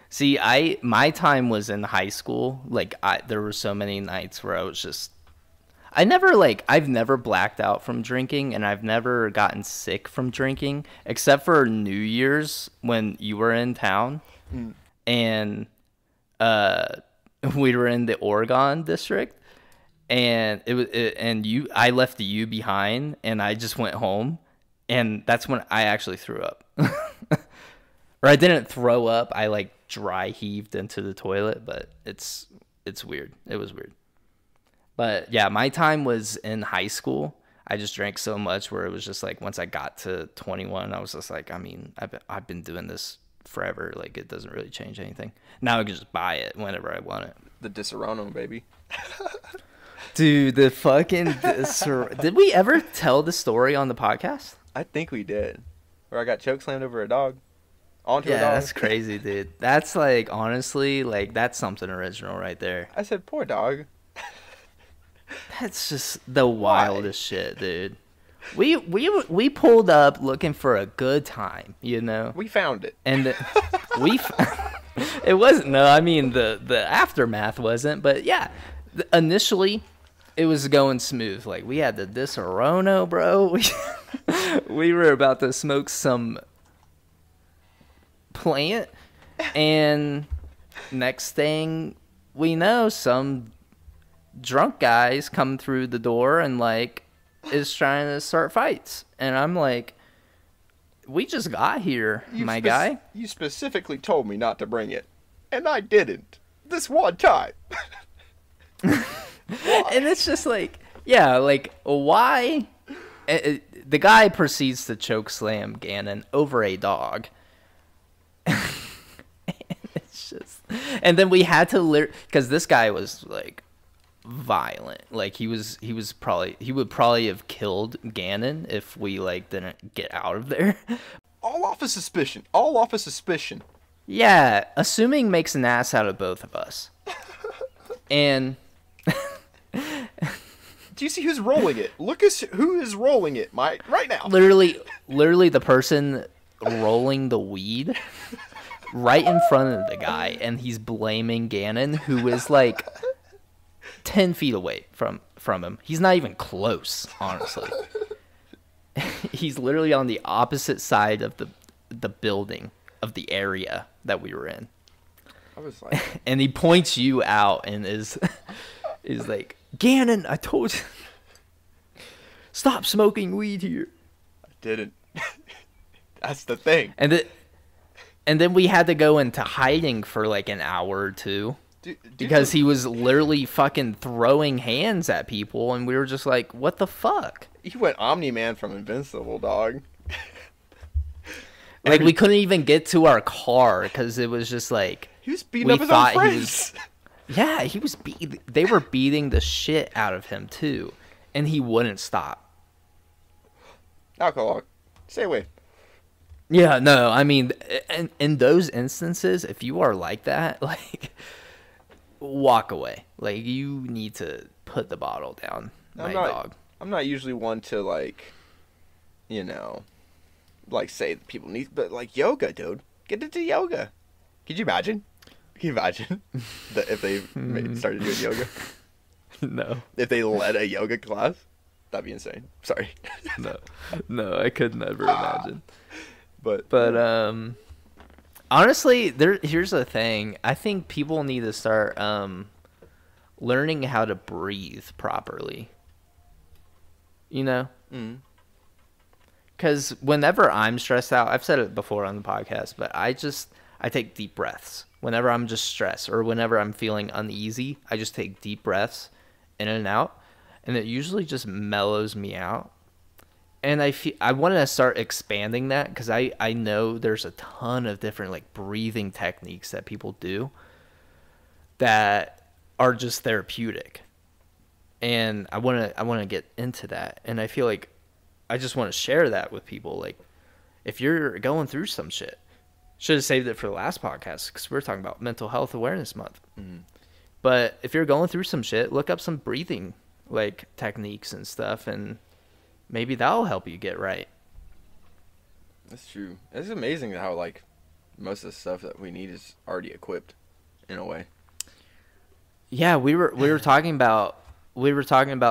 S1: See, my time was in high school. Like, there were so many nights where I was just... I've never blacked out from drinking, and I've never gotten sick from drinking, except for New Year's when you were in town, and we were in the Oregon district, and I left you behind, and I just went home, and that's when I actually threw up. Or I didn't throw up, I like dry heaved into the toilet, but it's weird. It was weird. But yeah, my time was in high school. I just drank so much where it was just like once I got to 21, I was just like, I mean, I've been doing this forever. Like, it doesn't really change anything. Now I can just buy it whenever I want it.
S2: The Disaronno, baby.
S1: Dude, the fucking did we ever tell the story on the podcast?
S2: I think we did. Where I got chokeslammed over a dog. Onto a dog.
S1: Yeah, that's crazy, dude. That's like, honestly, like, that's something original right there.
S2: I said, poor dog.
S1: That's just the wildest shit, dude. We pulled up looking for a good time, you know.
S2: We found it,
S1: and it wasn't. No, I mean the aftermath wasn't. But yeah, initially, it was going smooth. Like, we had the Disaronno, bro. We were about to smoke some plant, and next thing we know, some drunk guys come through the door and, like, is trying to start fights. And I'm like, we just got here, my guy.
S3: You specifically told me not to bring it, and I didn't. This one time.
S1: And it's just like, yeah, like, why? The guy proceeds to choke slam Gannon over a dog. It's just, and then we had to because this guy was like violent. Like, he would probably have killed Gannon if we like didn't get out of there.
S3: All off of suspicion. All off of suspicion.
S1: Yeah, assuming makes an ass out of both of us. And
S3: do you see who's rolling it? Look at who is rolling it, right now.
S1: Literally the person rolling the weed right in front of the guy, and he's blaming Gannon, who is like 10 feet away from him. He's not even close, honestly. He's literally on the opposite side of the building, of the area that we were in.
S3: I was like,
S1: and he points you out and is like, Gannon, I told you, stop smoking weed here.
S3: I didn't. That's the thing.
S1: And then we had to go into hiding for like an hour or two. Because he was literally fucking throwing hands at people, and we were just like, what the fuck?
S3: He went Omni-Man from Invincible, dog.
S1: Like, we couldn't even get to our car because it was just like,
S3: he was beating up his own friends.
S1: Yeah, they were beating the shit out of him too, and he wouldn't stop.
S3: Alcoholic. Stay away.
S1: Yeah, no, I mean, in those instances, if you are like that, like, walk away. Like, you need to put the bottle down, dog.
S3: I'm not usually one to, like, you know, like, say that people need, but, like, yoga, dude. Get into yoga. Could you imagine? Can you imagine that if they started doing yoga?
S1: No.
S3: If they led a yoga class? That'd be insane. Sorry.
S1: No, I could never imagine.
S3: But
S1: honestly, here's the thing. I think people need to start learning how to breathe properly. You know? Because whenever I'm stressed out, I've said it before on the podcast, but I take deep breaths. Whenever I'm just stressed or whenever I'm feeling uneasy, I just take deep breaths in and out, and it usually just mellows me out. And I want to start expanding that because I know there's a ton of different like breathing techniques that people do that are just therapeutic. And I want to get into that. And I feel like I just want to share that with people. Like, if you're going through some shit, should have saved it for the last podcast because we're talking about Mental Health Awareness Month. Mm-hmm. But if you're going through some shit, look up some breathing like techniques and stuff, and maybe that'll help you get right.
S3: That's true. It's amazing how like most of the stuff that we need is already equipped in a way.
S1: Yeah, we were talking about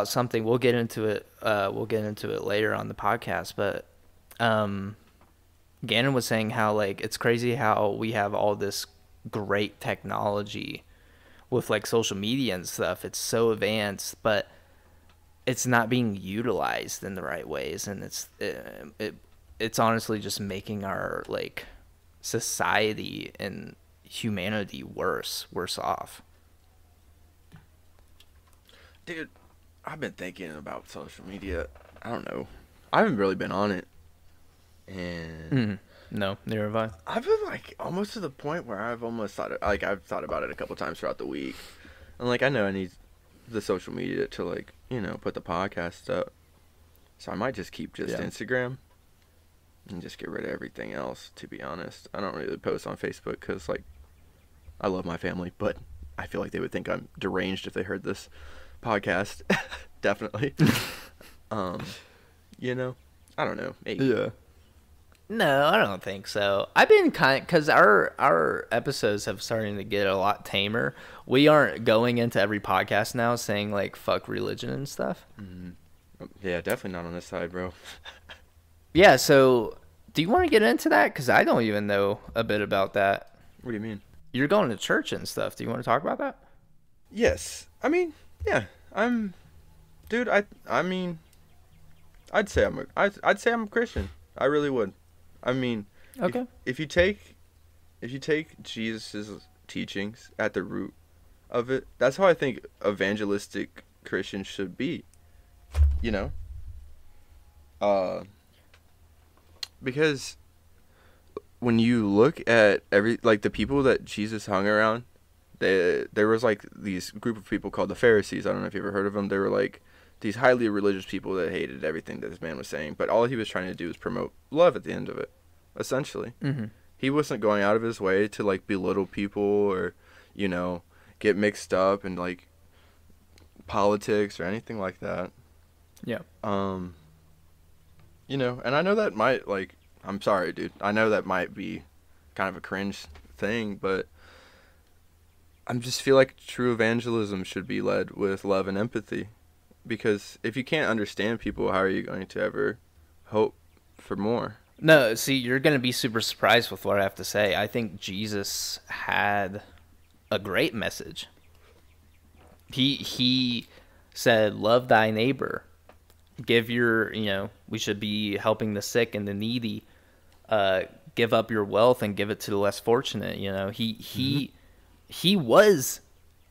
S1: something. We'll get into it. We'll get into it later on the podcast. But Gannon was saying how like it's crazy how we have all this great technology with like social media and stuff. It's so advanced, but it's not being utilized in the right ways, and it's honestly just making our like society and humanity worse off.
S3: Dude, I've been thinking about social media. I don't know. I haven't really been on it, and
S1: no, neither have I.
S3: I've been like almost to the point where I've almost thought I've thought about it a couple times throughout the week, and like I know I need the social media to like, you know, put the podcast up. So I might just keep Instagram and just get rid of everything else, to be honest. I don't really post on Facebook because, like, I love my family, but I feel like they would think I'm deranged if they heard this podcast. Definitely. You know, I don't know. Maybe.
S1: Yeah. No, I don't think so. I've been because our episodes have starting to get a lot tamer. We aren't going into every podcast now saying like fuck religion and stuff.
S3: Mm-hmm. Yeah, definitely not on this side, bro.
S1: Yeah, so do you want to get into that? Because I don't even know a bit about that.
S3: What do you mean?
S1: You're going to church and stuff. Do you want to talk about that?
S3: Yes. I mean, yeah. Dude. I mean, I'd say I'd say I'm a Christian. I really would. I mean,
S1: Okay.
S3: if you take Jesus' teachings at the root of it, that's how I think evangelistic Christians should be. You know? Because when you look at the people that Jesus hung around, there was like these group of people called the Pharisees. I don't know if you ever heard of them. They were like these highly religious people that hated everything that this man was saying, but all he was trying to do was promote love at the end of it, essentially.
S1: Mm-hmm.
S3: He wasn't going out of his way to like belittle people or, get mixed up in like politics or anything like that.
S1: Yeah.
S3: And I know that might I'm sorry, dude. I know that might be kind of a cringe thing, but I just feel like true evangelism should be led with love and empathy. Because if you can't understand people, how are you going to ever hope for more?
S1: No, see, you're going to be super surprised with what I have to say. I think Jesus had a great message. He said, love thy neighbor. Give we should be helping the sick and the needy. Give up your wealth and give it to the less fortunate. He was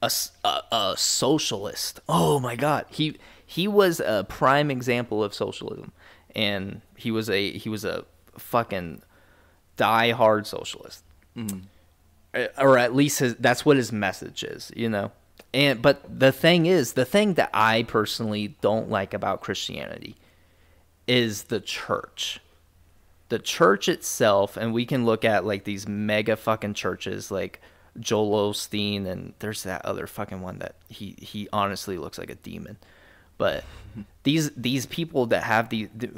S1: a socialist. Oh my God, he was a prime example of socialism, and he was a fucking die-hard socialist, or at least that's what his message is, But the thing that I personally don't like about Christianity is the church. The church itself, and we can look at like these mega fucking churches like Joel Osteen, and there's that other fucking one that he honestly looks like a demon. But these people that have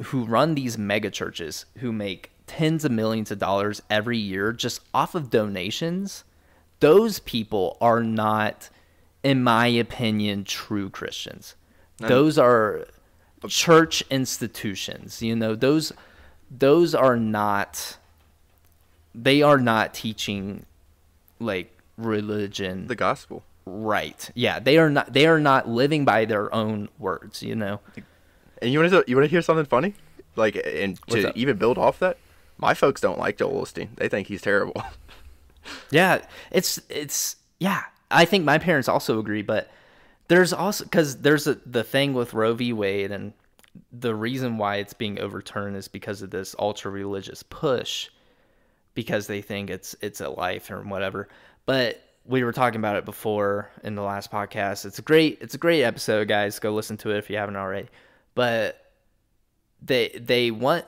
S1: who run these mega churches, who make tens of millions of dollars every year just off of donations, those people are not, in my opinion, true Christians. Those are church institutions. Those are not. They are not teaching like religion,
S3: The gospel.
S1: right? Yeah, they are not. They are not living by their own words.
S3: And you want to hear something funny? Even build off that, my folks don't like Joel Osteen. They think he's terrible.
S1: Yeah, yeah. I think my parents also agree, but there's also because there's the thing with Roe v. Wade, and the reason why it's being overturned is because of this ultra religious push, because they think it's a life or whatever. But we were talking about it before in the last podcast. It's a great episode, guys. Go listen to it if you haven't already. But they want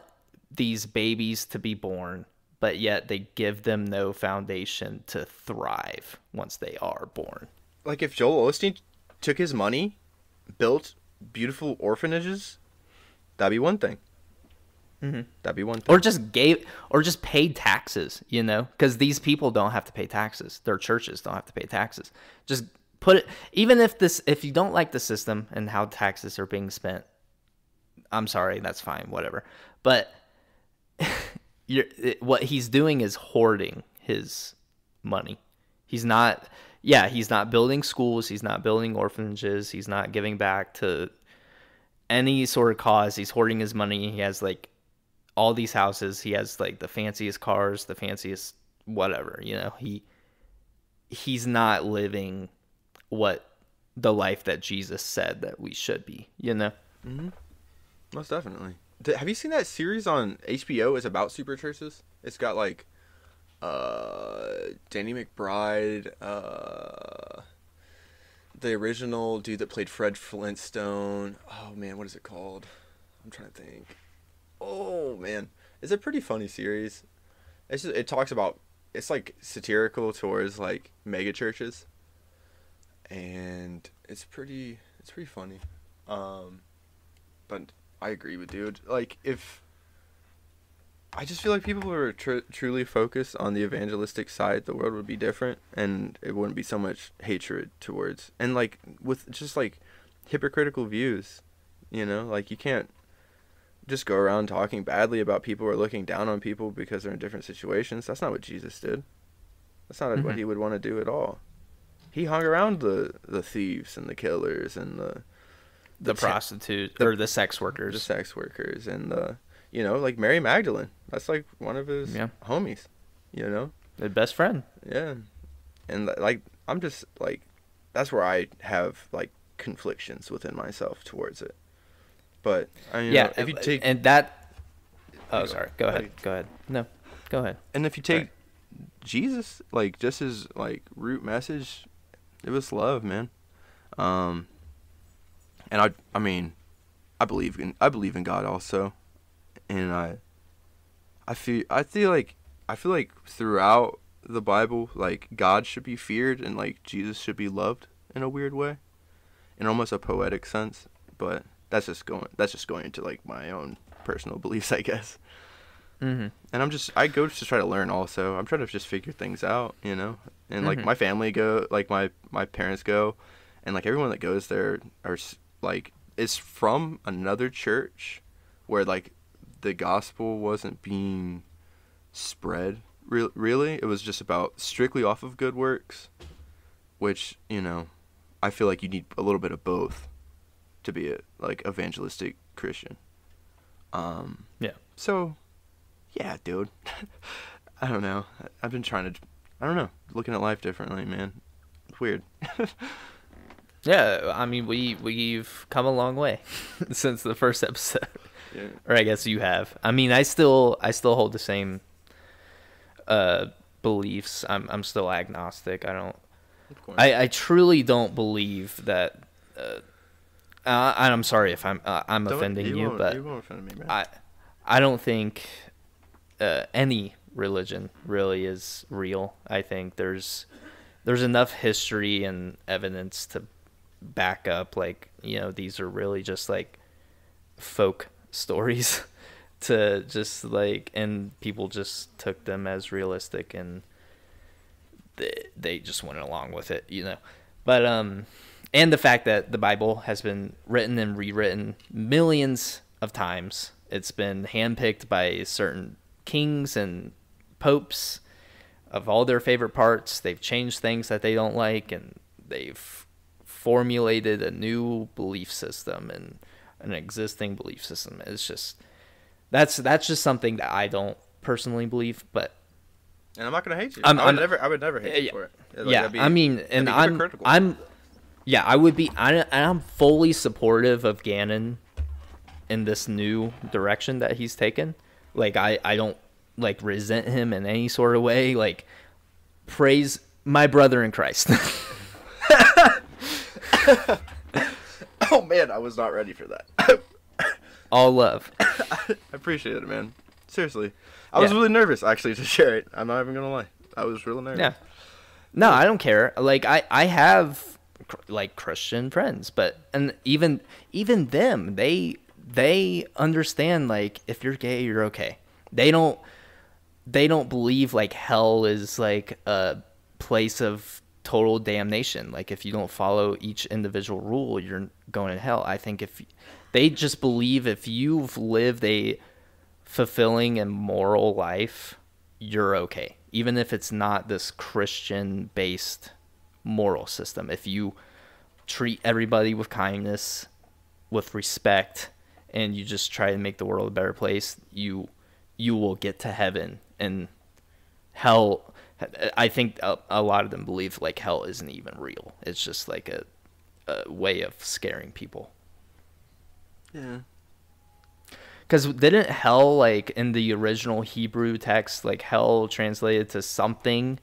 S1: these babies to be born, but yet they give them no foundation to thrive once they are born.
S3: Like if Joel Osteen took his money, built beautiful orphanages, that'd be one thing.
S1: Mm-hmm.
S3: That'd be one thing.
S1: Or just paid taxes, because these people don't have to pay taxes. Their churches don't have to pay taxes. Just put it, even if you don't like the system and how taxes are being spent, I'm sorry, that's fine, whatever. But what he's doing is hoarding his money. He's not building schools. He's not building orphanages. He's not giving back to any sort of cause. He's hoarding his money. He has like all these houses. He has like the fanciest cars, the fanciest whatever, he's not living what the life that Jesus said that we should be,
S3: Mm-hmm. Most definitely. Have you seen that series on HBO? It's about super churches. It's got like Danny McBride, the original dude that played Fred Flintstone. Oh man, what is it called? I'm trying to think. Oh man, it's a pretty funny series. It talks about, it's like satirical towards like mega churches, and it's pretty funny. But I agree with dude. Like if I just feel like people who are truly focused on the evangelistic side, the world would be different, and it wouldn't be so much hatred towards, and like with just like hypocritical views, you know, like you can't just go around talking badly about people or looking down on people because they're in different situations. That's not what Jesus did. That's not what he would want to do at all. He hung around the thieves and the killers and
S1: the prostitutes or the sex workers.
S3: The sex workers and the, you know, like Mary Magdalene. That's like one of his homies, you know?
S1: The best friend.
S3: Yeah. And like, I'm just like, that's where I have like conflictions within myself towards it. But I mean, if you take
S1: and that, oh sorry, go ahead. No, go ahead.
S3: And if you take Jesus, like just his like root message, it was love, man. And I mean, I believe in God also, and I feel like throughout the Bible, like God should be feared and like Jesus should be loved in a weird way, in almost a poetic sense, but. That's just going into like my own personal beliefs, I guess. And I go to try to learn also. I'm trying to just figure things out, you know. And like my family go, like my parents go, and like everyone that goes there are like is from another church where like the gospel wasn't being spread. Really, it was just about strictly off of good works, which, you know, I feel like you need a little bit of both to be a like evangelistic Christian. So yeah, dude. I don't know. I've been trying to looking at life differently, man. It's weird.
S1: Yeah, I mean we've come a long way since the first episode.
S3: Yeah.
S1: Or I guess you have. I mean, I still hold the same beliefs. I'm still agnostic. I truly don't believe that I'm sorry if I'm offending you, but
S3: you won't offend me, man.
S1: I don't think any religion really is real. I think there's enough history and evidence to back up, like, you know, these are really just like folk stories to just like, and people just took them as realistic and they just went along with it, you know. But and the fact that the Bible has been written and rewritten millions of times. It's been handpicked by certain kings and popes of all their favorite parts. They've changed things that they don't like, and they've formulated a new belief system and an existing belief system. It's just that's just something that I don't personally believe, but
S3: and I'm not gonna hate you. I would never hate you for it. Like,
S1: I mean, and I'm fully supportive of Gannon in this new direction that he's taken. Like, I don't like resent him in any sort of way. Like, praise my brother in Christ.
S3: Oh man, I was not ready for that.
S1: All love.
S3: I appreciate it, man. Seriously, I was really nervous actually to share it. I'm not even gonna lie. I was really nervous.
S1: Yeah. No, I don't care. Like, I have like Christian friends, but and even them, they understand, like, if you're gay, you're okay. They don't believe like hell is like a place of total damnation. Like, if you don't follow each individual rule, you're going to hell. I think if they just believe if you've lived a fulfilling and moral life, you're okay. Even if it's not this Christian-based moral system. If you treat everybody with kindness, with respect, and you just try to make the world a better place, you will get to heaven. And hell, I think a lot of them believe like hell isn't even real. It's just like a way of scaring people.
S3: Yeah.
S1: Because didn't hell, like, in the original Hebrew text, like, hell translated to something,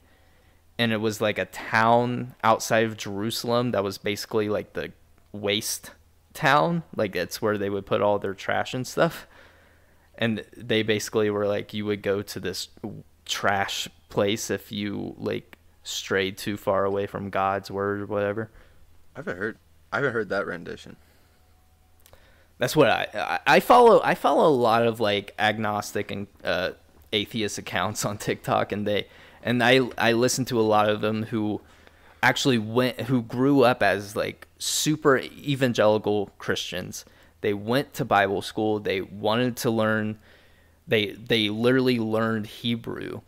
S1: and it was like a town outside of Jerusalem that was basically like the waste town. Like, it's where they would put all their trash and stuff. And they basically were like, you would go to this trash place if you like strayed too far away from God's word or whatever.
S3: I haven't heard that rendition.
S1: That's what I follow. I follow a lot of like agnostic and atheist accounts on TikTok, and I listen to a lot of them who actually who grew up as like super evangelical Christians. They went to Bible school. They wanted to learn. They literally learned Hebrew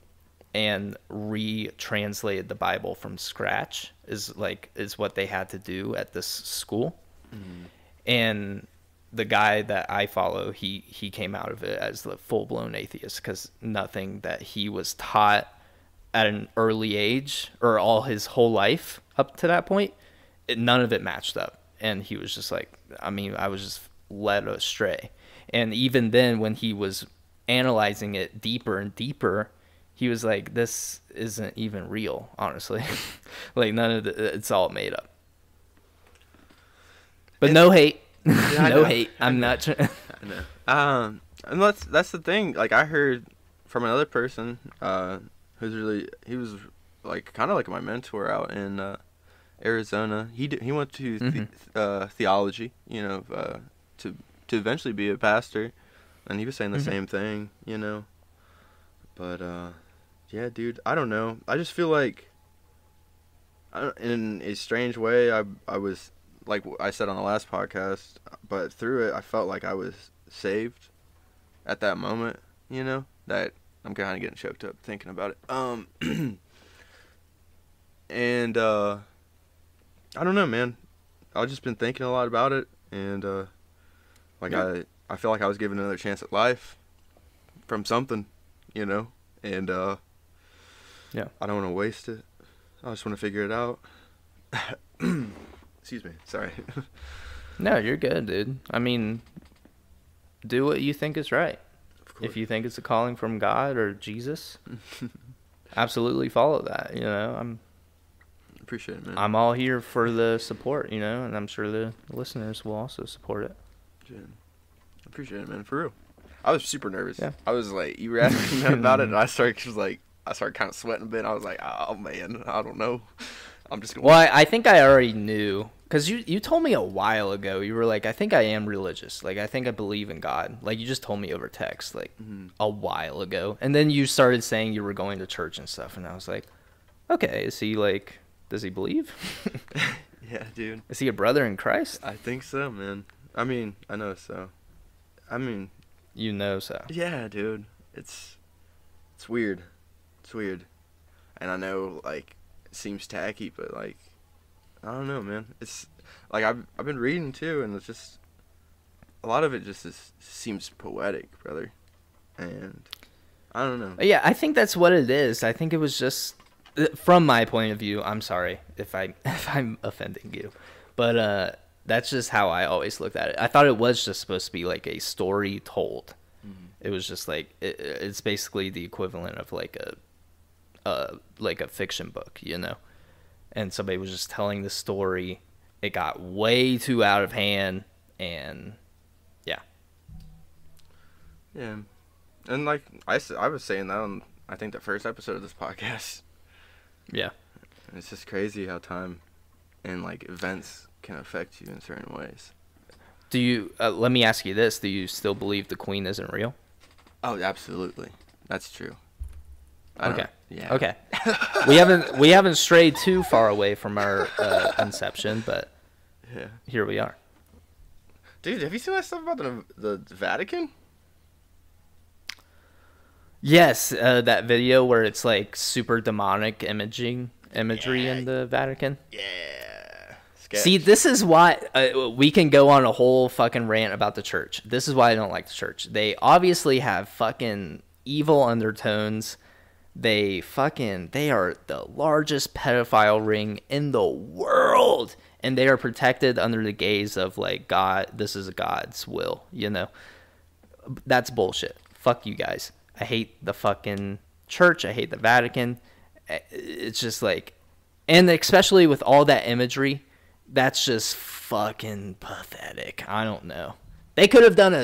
S1: and retranslated the Bible from scratch. Is what they had to do at this school. Mm-hmm. And the guy that I follow, he came out of it as the full-blown atheist because nothing that he was taught at an early age or all his whole life up to that point, none of it matched up. And he was just like, I was just led astray. And even then, when he was analyzing it deeper and deeper, he was like, this isn't even real, honestly. Like, none of it's all made up. But no hate.
S3: Yeah,
S1: no hate. I'm not trying.
S3: I know. And that's the thing. Like, I heard from another person he was like kind of like my mentor out in Arizona. He went to theology, to eventually be a pastor, and he was saying the same thing, But yeah, dude, I don't know. I just feel like, in a strange way, I was, like I said on the last podcast, but through it, I felt like I was saved at that moment, that I'm kind of getting choked up thinking about it. And, I don't know, man. I've just been thinking a lot about it, and, I feel like I was given another chance at life from something, and,
S1: yeah,
S3: I don't want to waste it. I just want to figure it out. Excuse me. Sorry.
S1: No, you're good, dude. Do what you think is right. If you think it's a calling from God or Jesus, absolutely follow that.
S3: Appreciate it, man.
S1: I'm all here for the support, and I'm sure the listeners will also support it.
S3: Jen, appreciate it, man. For real. I was super nervous.
S1: Yeah.
S3: I was like, you were asking me about it, and I started kind of sweating a bit. I was like, oh man, I don't know. I'm just going.
S1: Well, I think I already knew, because you told me a while ago. You were like, I think I am religious. Like, I think I believe in God. Like, you just told me over text, like, a while ago. And then you started saying you were going to church and stuff, and I was like, okay, is he like, does he believe?
S3: Yeah, dude.
S1: Is he a brother in Christ?
S3: I think so, man. I know so.
S1: You know so.
S3: Yeah, dude. It's weird. It's weird. And I know, like, it seems tacky, but, like, I don't know, man. It's, like, I've been reading, too, and it's just, a lot of it just seems poetic, brother. And I don't know.
S1: Yeah, I think that's what it is. I think it was just, from my point of view, I'm sorry if I'm offending you, but that's just how I always looked at it. I thought it was just supposed to be like a story told. Mm-hmm. It was just like it's basically the equivalent of like a fiction book, and somebody was just telling the story. It got way too out of hand, and yeah.
S3: And like I was saying that on, I think, the first episode of this podcast.
S1: Yeah.
S3: It's just crazy how time and like events can affect you in certain ways.
S1: Do you let me ask you this, do you still believe the Queen isn't real?
S3: Oh, absolutely. That's true.
S1: Okay.
S3: Yeah.
S1: Okay. we haven't strayed too far away from our inception, but
S3: yeah,
S1: here we are.
S3: Dude, have you seen that stuff about the Vatican?
S1: Yes, that video where it's like super demonic imagery in the Vatican.
S3: Yeah. Sketch.
S1: See, this is why we can go on a whole fucking rant about the church. This is why I don't like the church. They obviously have fucking evil undertones. They are the largest pedophile ring in the world, and they are protected under the gaze of like God. This is God's will, That's bullshit. Fuck you guys. I hate the fucking church. I hate the Vatican. It's just like, and especially with all that imagery, that's just fucking pathetic. I don't know. They could have done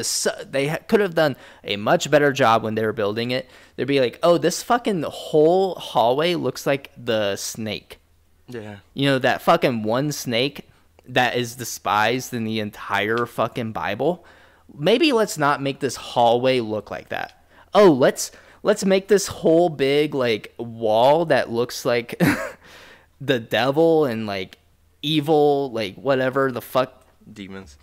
S1: a much better job when they were building it. They'd be like, oh, this fucking whole hallway looks like the snake.
S3: Yeah.
S1: That fucking one snake that is despised in the entire fucking Bible. Maybe let's not make this hallway look like that. Oh, let's make this whole big like wall that looks like the devil and like evil, like whatever the fuck
S2: Demons.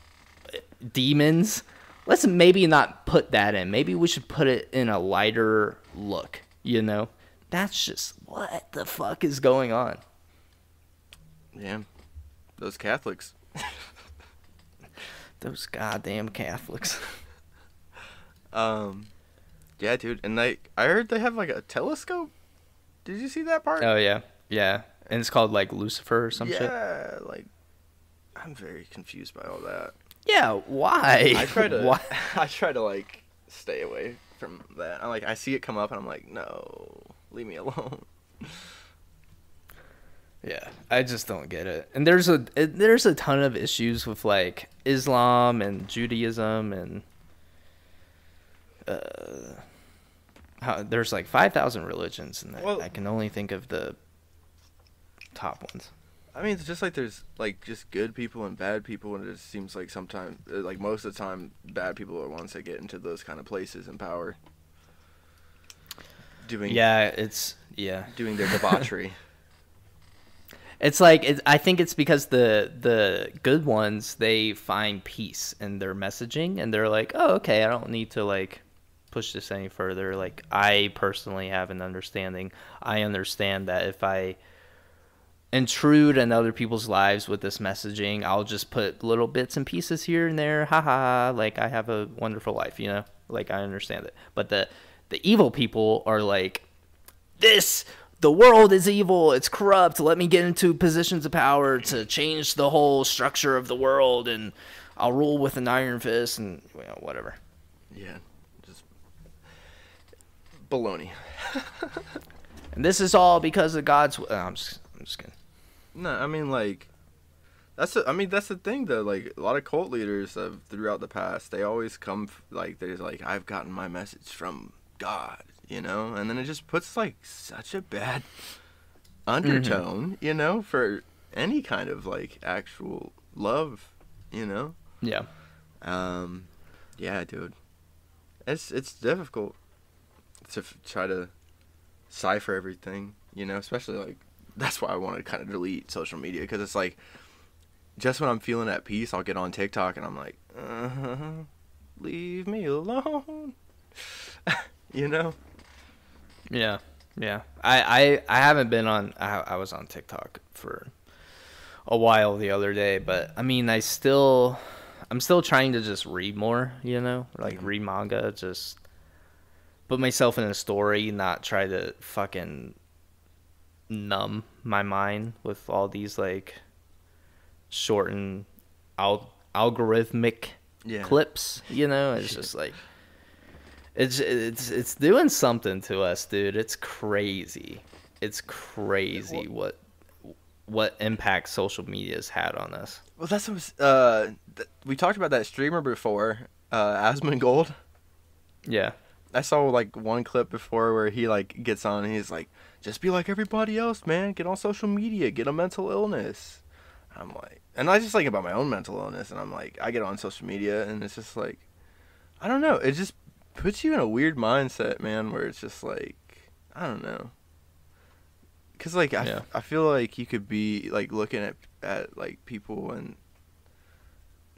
S1: Let's maybe not put that in. Maybe we should put it in a lighter look, you know? That's just what the fuck is going on.
S2: Yeah. Those Catholics.
S1: Those goddamn Catholics.
S2: Yeah, dude. And I heard they have like a telescope. Did you see that part?
S1: Oh yeah. Yeah. And it's called like Lucifer or some shit.
S2: Yeah, like I'm very confused by all that.
S1: Yeah, why?
S2: I try to
S1: Why?
S2: I try to like stay away from that. I see it come up and I'm like, no, leave me alone.
S1: Yeah, I just don't get it. And there's a ton of issues with like Islam and Judaism and how there's like 5,000 religions, and
S2: Well,
S1: I can only think of the top ones.
S2: I mean, it's just like there's like just good people and bad people, and it just seems like sometimes, like most of the time, bad people are ones that get into those kind of places in power. Doing their debauchery.
S1: It's like I think it's because the good ones, they find peace in their messaging, and they're like, oh, okay, I don't need to like push this any further. Like, I personally have an understanding. I understand that if I intrude in other people's lives with this messaging, I'll just put little bits and pieces here and there. Haha, like I have a wonderful life, you know? Like, I understand it. But the evil people are like, the world is evil, it's corrupt, let me get into positions of power to change the whole structure of the world, and I'll rule with an iron fist, and whatever.
S2: Yeah, just baloney.
S1: And this is all because of God's I'm just kidding.
S2: No, I mean, like, that's the thing, though. Like, a lot of cult leaders throughout the past, they always come, like, they're like, I've gotten my message from God, you know? And then it just puts, like, such a bad undertone, you know, for any kind of, like, actual love, you know?
S1: Yeah.
S2: Yeah, dude. It's difficult to try to cipher everything, you know? Especially, like, that's why I want to kind of delete social media, because it's like, just when I'm feeling at peace, I'll get on TikTok and I'm like, leave me alone. You know?
S1: Yeah. I haven't been on. I was on TikTok for a while the other day, but I mean, I'm still trying to just read more, you know, like read manga, just put myself in a story, not try to fucking numb my mind with all these like shortened algorithmic clips, you know. It's just like it's doing something to us, dude. It's crazy what impact social media has had on us.
S2: Well, that's we talked about that streamer before, Asmongold.
S1: Yeah,
S2: I saw like one clip before where he like gets on and he's like, just be like everybody else, man. Get on social media. Get a mental illness. I'm like, and I just think about my own mental illness, and I'm like, I get on social media, and it's just like, I don't know. It just puts you in a weird mindset, man, where it's just like, I don't know. Because, like, I feel like you could be, like, looking at like, people and,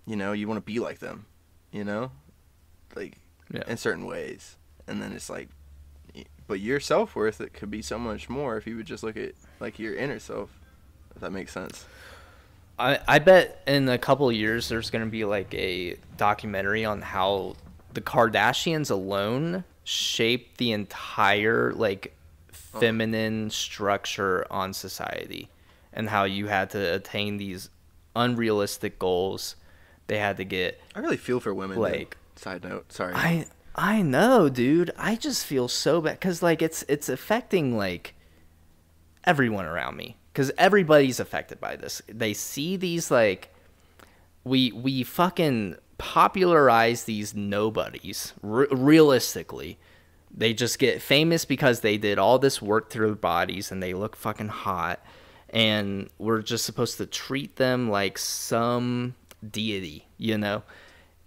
S2: you know, you want to be like them, you know? Like, in certain ways. And then it's like, but your self-worth, it could be so much more if you would just look at, like, your inner self, if that makes sense.
S1: I bet in a couple of years there's going to be, like, a documentary on how the Kardashians alone shaped the entire, like, feminine structure on society, and how you had to attain these unrealistic goals. They had to get...
S2: I really feel for women,
S1: like...
S2: Side note, sorry.
S1: I know, dude. I just feel so bad, because, like, it's affecting, like, everyone around me. Because everybody's affected by this. They see these, like... We fucking popularize these nobodies, realistically. They just get famous because they did all this work to their bodies and they look fucking hot. and we're just supposed to treat them like some deity, you know?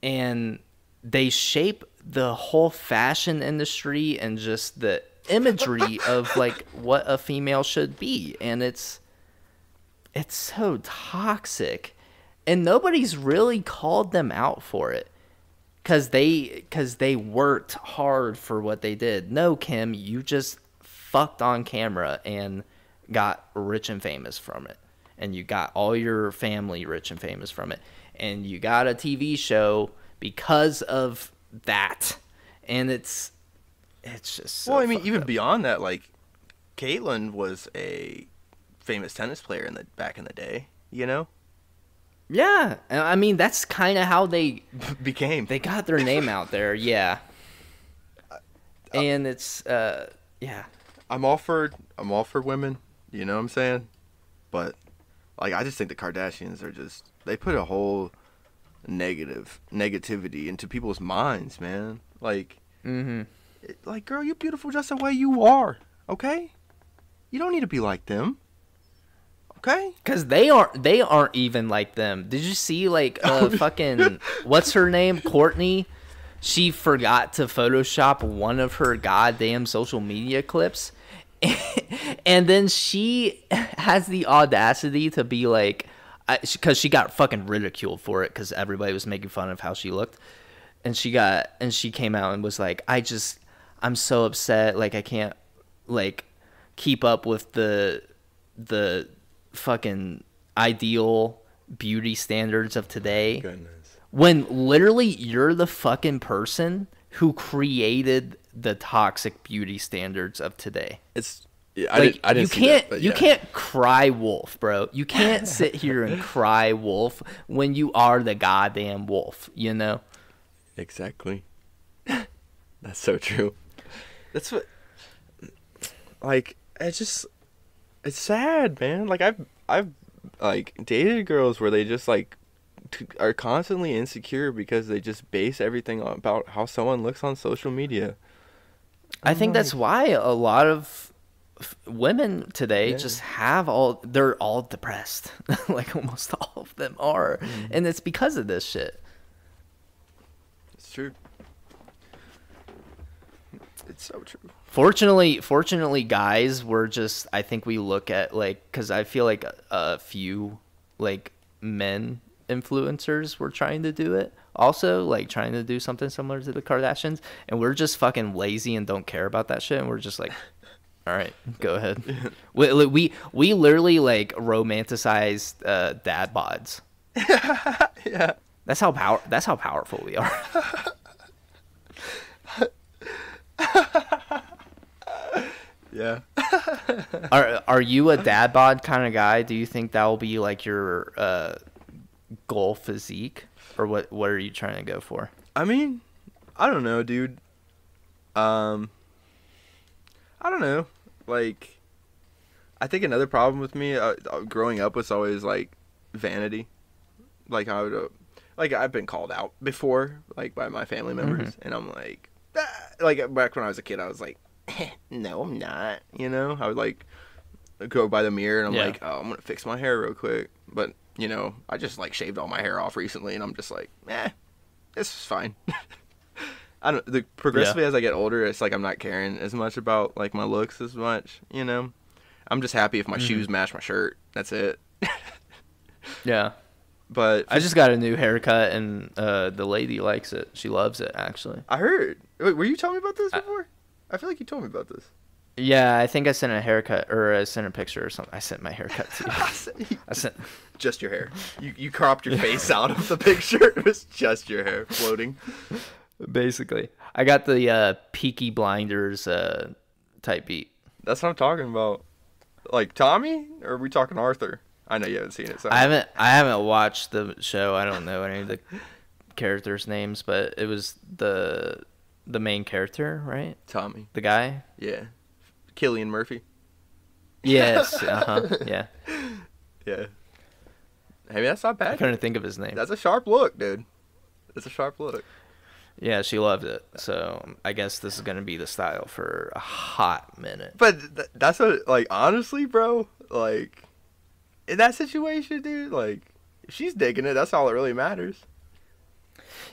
S1: And they shape the whole fashion industry and just the imagery of like what a female should be, and it's so toxic, and nobody's really called them out for it because they worked hard for what they did. No, Kim, you just fucked on camera and got rich and famous from it, and you got all your family rich and famous from it, and you got a TV show because of that, and it's just so
S4: well, I mean, even
S1: up.
S4: beyond that, like, Caitlyn was a famous tennis player back in the day, you know?
S1: Yeah, I mean, that's kind of how they
S4: They
S1: got their name out there, yeah. And it's yeah.
S4: I'm all for women, you know what I'm saying? But like, I just think the Kardashians are just, they put a whole negativity into people's minds, man. Like, like, girl, you're beautiful just the way you are, okay? You don't need to be like them, okay?
S1: Because they aren't even like them. Did you see, like, fucking, what's her name? Courtney? She forgot to Photoshop one of her goddamn social media clips. And then she has the audacity to be like, because she got fucking ridiculed for it because everybody was making fun of how she looked. And she came out and was like, I'm so upset. Like, I can't, like, keep up with the fucking ideal beauty standards of today.
S4: Goodness.
S1: When literally you're the fucking person who created the toxic beauty standards of today.
S4: It's,
S1: Like,
S4: I didn't
S1: you
S4: see
S1: can't
S4: that, but
S1: you
S4: yeah.
S1: can't cry wolf, bro. You can't sit here and cry wolf when you are the goddamn wolf, you know?
S4: Exactly. That's so true. That's what, like, it's sad, man. Like, I've like dated girls where they just like are constantly insecure because they just base everything about how someone looks on social media.
S1: I think that's why a lot of women today just they're all depressed. Like, almost all of them are. And it's because of this shit.
S4: It's true. It's so true.
S1: Fortunately, guys, I think we look at, like, because I feel like a few, like, men influencers were trying to do it also, like, trying to do something similar to the Kardashians, and we're just fucking lazy and don't care about that shit, and we're just like, all right, go ahead. We literally, like, romanticized dad bods.
S4: Yeah.
S1: That's how powerful we are.
S4: Yeah.
S1: Are you a dad bod kind of guy? Do you think that will be like your goal physique, or what are you trying to go for?
S4: I mean, I don't know, dude. I don't know. Like, I think another problem with me growing up was always like vanity. Like, I would, like, I've been called out before, like, by my family members, and I'm like, like, back when I was a kid, I was like, no, I'm not. You know, I would like go by the mirror and I'm like, oh, I'm gonna fix my hair real quick. But you know, I just like shaved all my hair off recently, and I'm just like, this is fine. I don't. Progressively as I get older, it's like I'm not caring as much about like my looks as much. You know, I'm just happy if my shoes match my shirt. That's it.
S1: Yeah.
S4: But
S1: I just got a new haircut, and the lady likes it. She loves it, actually.
S4: I heard. Wait, were you telling me about this before? I feel like you told me about this.
S1: Yeah, I think I sent a haircut, or I sent a picture or something. I sent my haircut to you. I sent
S4: just your hair. You cropped your face out of the picture. It was just your hair floating.
S1: Basically, I got the Peaky Blinders type beat.
S4: That's what I'm talking about. Like Tommy, or are we talking Arthur? I know you haven't seen it. So.
S1: I haven't watched the show. I don't know any of the characters' names, but it was the main character, right?
S4: Tommy.
S1: The guy?
S4: Yeah. Cillian Murphy.
S1: Yes. Yeah.
S4: Yeah. Hey, that's not bad.
S1: I couldn't think of his name.
S4: That's a sharp look, dude. That's a sharp look.
S1: Yeah, she loved it. So I guess this is gonna be the style for a hot minute.
S4: But that's what, like, honestly, bro, like, in that situation, dude, like, if she's digging it, that's all that really matters.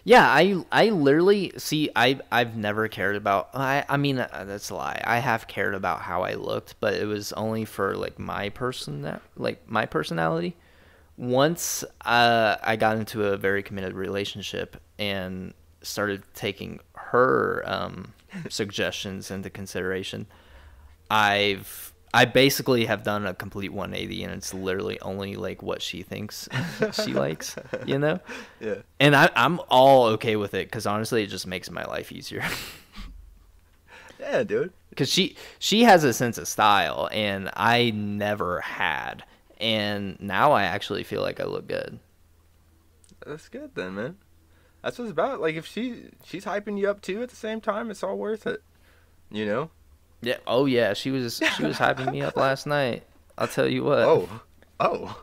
S1: Yeah, I literally see. I've never cared about. I mean that's a lie. I have cared about how I looked, but it was only for like my personality. Once I got into a very committed relationship and started taking her suggestions into consideration, I basically have done a complete 180, and it's literally only like what she thinks she likes, you know?
S4: Yeah.
S1: And I'm all okay with it because honestly, it just makes my life easier.
S4: Yeah, dude.
S1: Because she has a sense of style, and I never had. And now I actually feel like I look good.
S4: That's good then, man. That's what it's about. Like, if she's hyping you up too at the same time, it's all worth it. You know?
S1: Yeah. Oh yeah. She was hyping me up last night. I'll tell you what.
S4: Oh.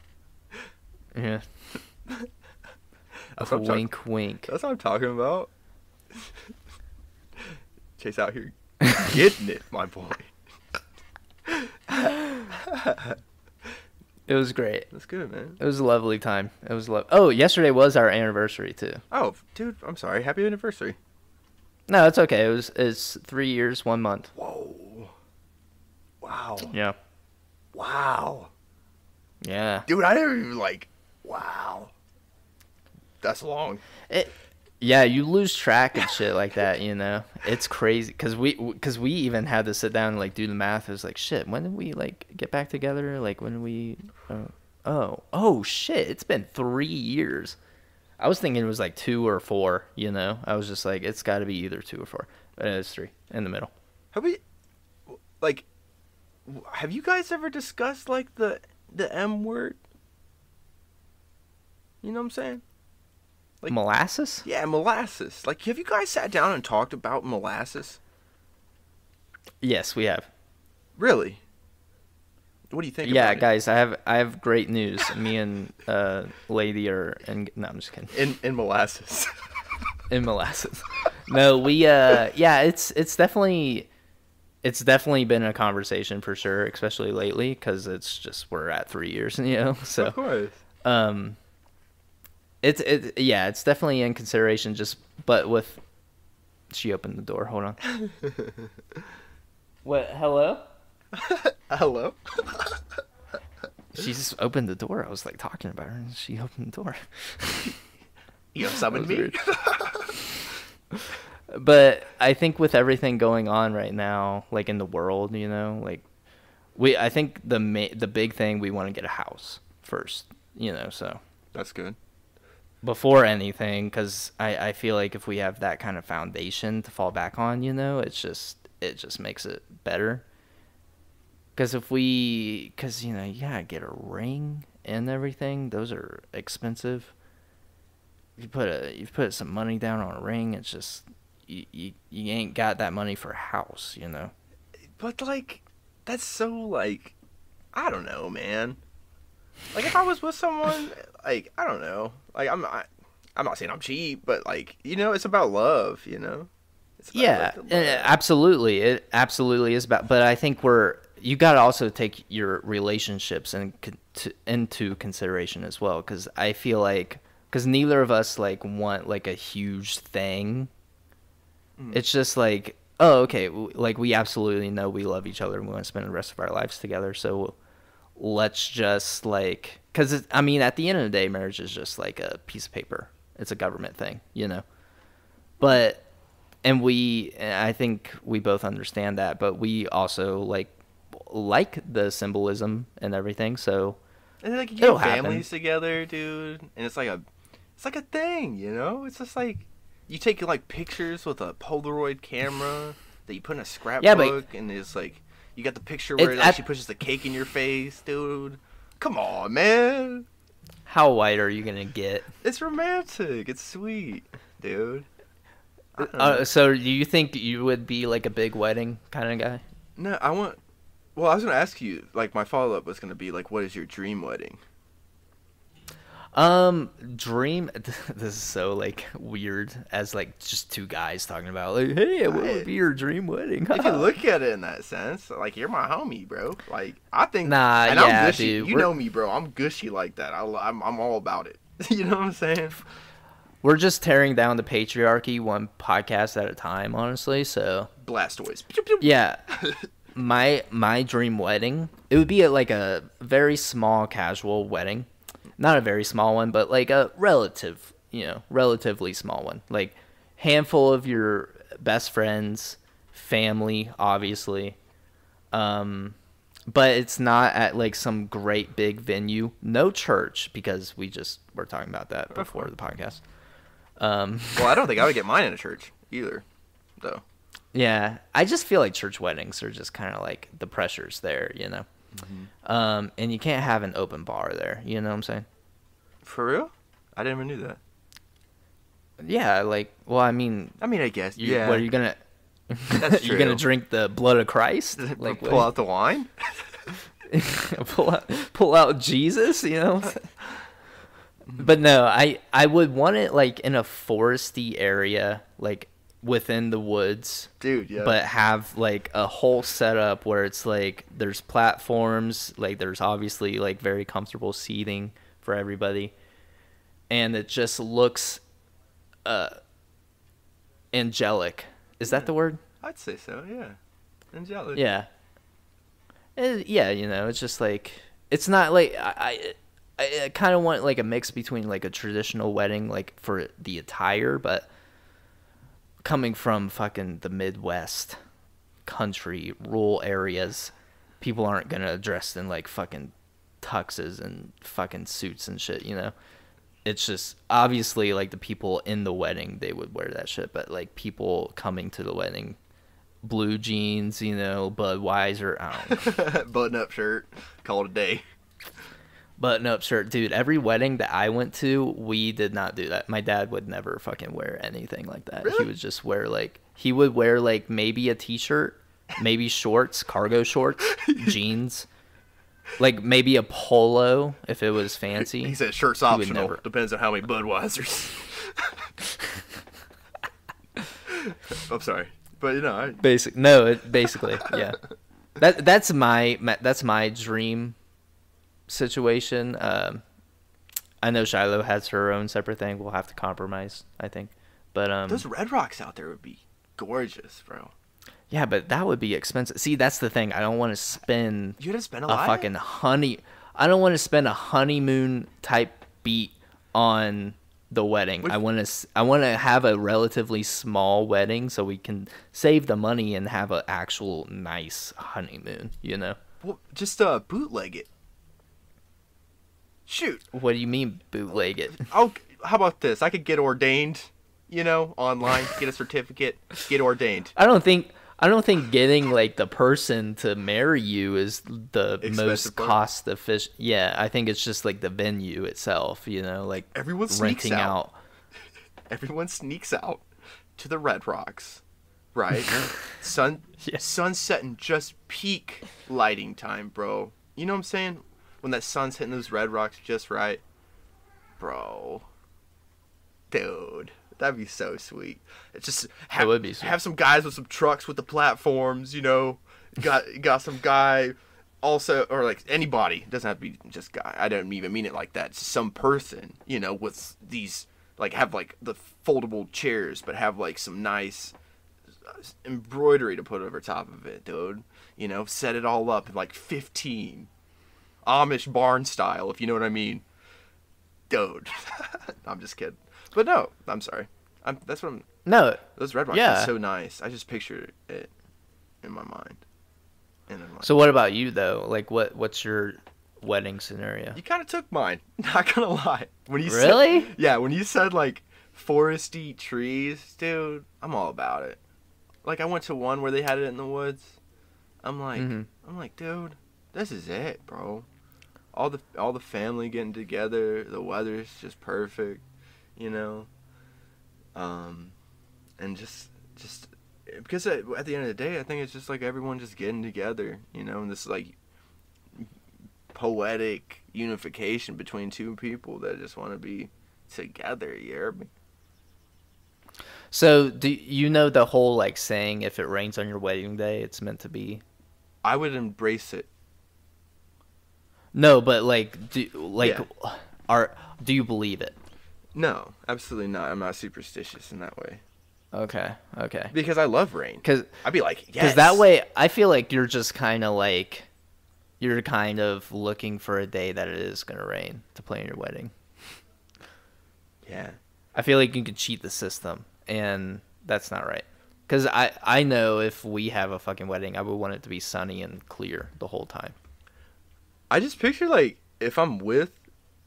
S1: Yeah.
S4: That's what
S1: Wink, wink.
S4: That's what I'm talking about. Chase out here getting it, my boy.
S1: It was great.
S4: That's good, man.
S1: It was a lovely time. It was Oh, yesterday was our anniversary too.
S4: Oh, dude, I'm sorry. Happy anniversary.
S1: No, it's okay. It's 3 years, 1 month.
S4: Whoa. Wow.
S1: Yeah.
S4: Wow.
S1: Yeah.
S4: Dude, I never even wow. That's long.
S1: Yeah, you lose track of shit like that, you know. It's crazy because we even had to sit down and like do the math. It was like, shit, when did we like get back together? Like when we oh shit, it's been 3 years. I was thinking it was like 2 or 4, you know. I was just like, it's got to be either 2 or 4, but it's 3 in the middle.
S4: Have you guys ever discussed like the M word? You know what I'm saying? Like
S1: molasses?
S4: Yeah, molasses. Like, have you guys sat down and talked about molasses?
S1: Yes, we have.
S4: Really? What do you think?
S1: Yeah,
S4: about
S1: guys, I have great news. Me and lady are no, I'm just kidding.
S4: In molasses.
S1: In molasses. No, we yeah, it's definitely been a conversation for sure, especially lately because it's just we're at 3 years, you know. So
S4: of course.
S1: It's definitely in consideration. But with she opened the door. Hold on. What? Hello?
S4: Hello?
S1: She just opened the door. I was like talking about her, and she opened the door.
S4: You summoned me?
S1: But I think with everything going on right now, like in the world, you know, like I think the big thing, we want to get a house first, you know, so.
S4: That's good.
S1: Before anything, because I feel like if we have that kind of foundation to fall back on, you know, it just makes it better. Because you know, you gotta get a ring and everything. Those are expensive. If you put some money down on a ring, it's just you ain't got that money for a house, you know.
S4: But like, that's so like, I don't know, man. Like if I was with someone, like I don't know, like I'm not saying I'm cheap, but like, you know, it's about love, you know. It's about,
S1: yeah,
S4: like, the love.
S1: absolutely, it absolutely is about. But I think you got to also take your relationships into consideration as well, because I feel like neither of us like want like a huge thing. It's just like, oh, okay, like we absolutely know we love each other and we want to spend the rest of our lives together, so let's just like, because I mean, at the end of the day, marriage is just like a piece of paper. It's a government thing, you know. But I think we both understand that, but we also like the symbolism and everything. So
S4: and like you get families together, dude, and it's like a thing, you know. It's just like you take like pictures with a Polaroid camera that you put in a scrapbook, and it's like you got the picture where like, she pushes the cake in your face, dude. Come on, man.
S1: How white are you gonna get?
S4: It's romantic. It's sweet, dude.
S1: So do you think you would be like a big wedding kind of guy?
S4: No, well, I was gonna ask you. Like, my follow up was gonna be like, what is your dream wedding?
S1: Dream. This is so like weird as like just two guys talking about like, hey, what would be your dream wedding?
S4: If you look at it in that sense, like you're my homie, bro. Like I think,
S1: nah,
S4: and
S1: yeah,
S4: I'm gushy.
S1: dude.
S4: You know me, bro. I'm gushy like that. I'm all about it. You know what I'm saying?
S1: We're just tearing down the patriarchy one podcast at a time, honestly. So
S4: Blastoise.
S1: yeah, my dream wedding. It would be like a very small, casual wedding. Not a very small one, but like a relatively small one. Like handful of your best friends, family, obviously. But it's not at like some great big venue. No church, because we just were talking about that before the podcast.
S4: Well, I don't think I would get mine in a church either, though.
S1: Yeah, I just feel like church weddings are just kind of like the pressure's there, you know. Mm-hmm. And you can't have an open bar there. You know what I'm saying?
S4: For real? I didn't even know that.
S1: Yeah, like, well, I mean,
S4: I guess. Yeah.
S1: What are you gonna?
S4: That's true.
S1: You're gonna drink the blood of Christ?
S4: Like pull out the wine?
S1: pull out Jesus? You know? But no, I would want it like in a foresty area, like within the woods.
S4: Dude, yeah.
S1: But have like a whole setup where it's like there's platforms, like there's obviously like very comfortable seating for everybody, and it just looks angelic. Is that the word?
S4: I'd say so, yeah. Angelic.
S1: Yeah. Yeah, you know, it's just like, it's not like, I kind of want like a mix between like a traditional wedding, like for the attire, but coming from fucking the Midwest country, rural areas, people aren't gonna dress in like fucking tuxes and fucking suits and shit, you know? It's just, obviously, like, the people in the wedding, they would wear that shit, but, like, people coming to the wedding, blue jeans, you know, Budweiser, I don't know.
S4: Button-up shirt, call it a day.
S1: Button-up shirt. Dude, every wedding that I went to, we did not do that. My dad would never fucking wear anything like that.
S4: Really?
S1: He would just wear, like, maybe a t-shirt, maybe shorts, cargo shorts, jeans. Like, maybe a polo, if it was fancy.
S4: He said shirt's optional. Depends on how many Budweisers. I'm sorry. But, you know.
S1: Basically, yeah. That's my dream situation. I know Shiloh has her own separate thing. We'll have to compromise, I think. But
S4: those Red Rocks out there would be gorgeous, bro.
S1: Yeah, but that would be expensive. See, that's the thing. I don't want to spend.
S4: You gotta spend a lot.
S1: Fucking I don't want to spend a honeymoon type beat on the wedding. I want to have a relatively small wedding so we can save the money and have an actual nice honeymoon. You know.
S4: Well, just bootleg it. Shoot.
S1: What do you mean bootleg it?
S4: How about this? I could get ordained. You know, online, get a certificate, get ordained.
S1: I don't think getting like the person to marry you is the most cost efficient. Yeah, I think it's just like the venue itself, you know, like
S4: everyone sneaks out. Everyone sneaks out to the Red Rocks, right? Sunset and just peak lighting time, bro. You know what I'm saying? When that sun's hitting those Red Rocks just right, bro. Dude. That'd be so sweet. It's just
S1: it would be sweet.
S4: Have some guys with some trucks with the platforms, you know. Got some guy also, or like anybody. It doesn't have to be just guy. I don't even mean it like that. It's some person, you know, with these like have like the foldable chairs, but have like some nice embroidery to put over top of it, dude. You know, set it all up in like 15 Amish barn style, if you know what I mean, dude. I'm just kidding. But no, I'm sorry.
S1: No.
S4: Those Red Rocks are so nice. I just picture it in my mind.
S1: So what about you though? Like what's your wedding scenario?
S4: You kind of took mine. Not gonna lie. When you
S1: really?
S4: When you said like foresty trees, dude, I'm all about it. Like I went to one where they had it in the woods. I'm like, dude, this is it, bro. All the family getting together. The weather's just perfect. You know, and just because at the end of the day, I think it's just like everyone just getting together, you know, in this like poetic, unification between two people that just want to be together. You hear me?
S1: So, do you know the whole like saying, if it rains on your wedding day, it's meant to be?
S4: I would embrace it.
S1: No, but like,
S4: Yeah.
S1: do you believe it?
S4: No, absolutely not. I'm not superstitious in that way.
S1: Okay.
S4: Because I love rain.
S1: Because
S4: I'd be like, yes.
S1: that way, I feel like you're just kind of like, you're kind of looking for a day that it is gonna rain to plan your wedding.
S4: Yeah.
S1: I feel like you could cheat the system, and that's not right. Because I know if we have a fucking wedding, I would want it to be sunny and clear the whole time.
S4: I just picture, like, if I'm with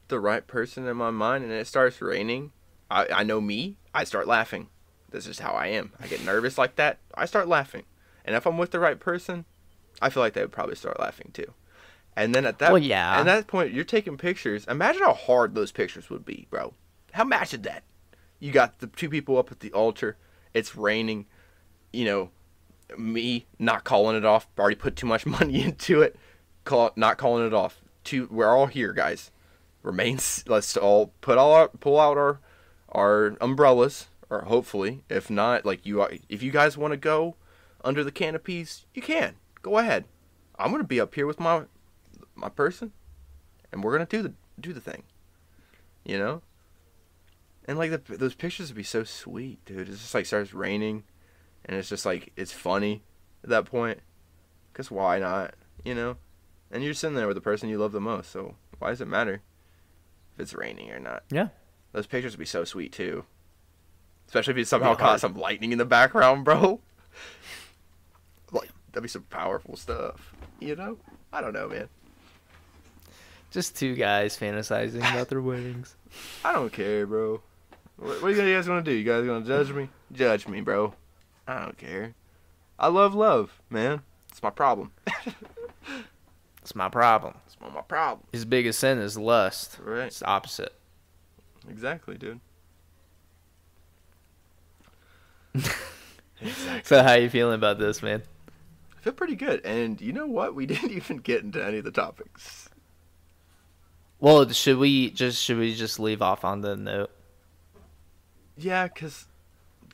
S4: the right person in my mind and it starts raining, I know me, I start laughing. This is how I am. I get nervous like that, I start laughing. And if I'm with the right person, I feel like they would probably start laughing too. And then at that, at that point, you're taking pictures. Imagine how hard those pictures would be, bro. How imagine that? You got the two people up at the altar. It's raining. You know, me not calling it off. Already put too much money into it. Not calling it off. We're all here, guys. Let's all pull out our umbrellas, or hopefully, if not, like if you guys want to go under the canopies, you can. Go ahead. I'm gonna be up here with my person, and we're gonna do the thing. You know. And like those pictures would be so sweet, dude. It's just like starts raining, and it's just like it's funny at that point. Cause why not? You know. And you're sitting there with the person you love the most, so why does it matter if it's raining or not?
S1: Yeah.
S4: Those pictures would be so sweet too. Especially if you somehow caught some lightning in the background, bro. Like that'd be some powerful stuff. You know? I don't know, man.
S1: Just two guys fantasizing about their weddings.
S4: I don't care, bro. What do you guys want to do? You guys gonna judge me? Judge me, bro. I don't care. I love, man. It's my problem.
S1: It's my problem.
S4: It's my problem.
S1: His biggest sin is lust.
S4: Right.
S1: It's the opposite.
S4: Exactly, dude.
S1: Exactly. So how you feeling about this, man?
S4: I feel pretty good. And you know what? We didn't even get into any of the topics.
S1: Well, should we just leave off on the note?
S4: Yeah, because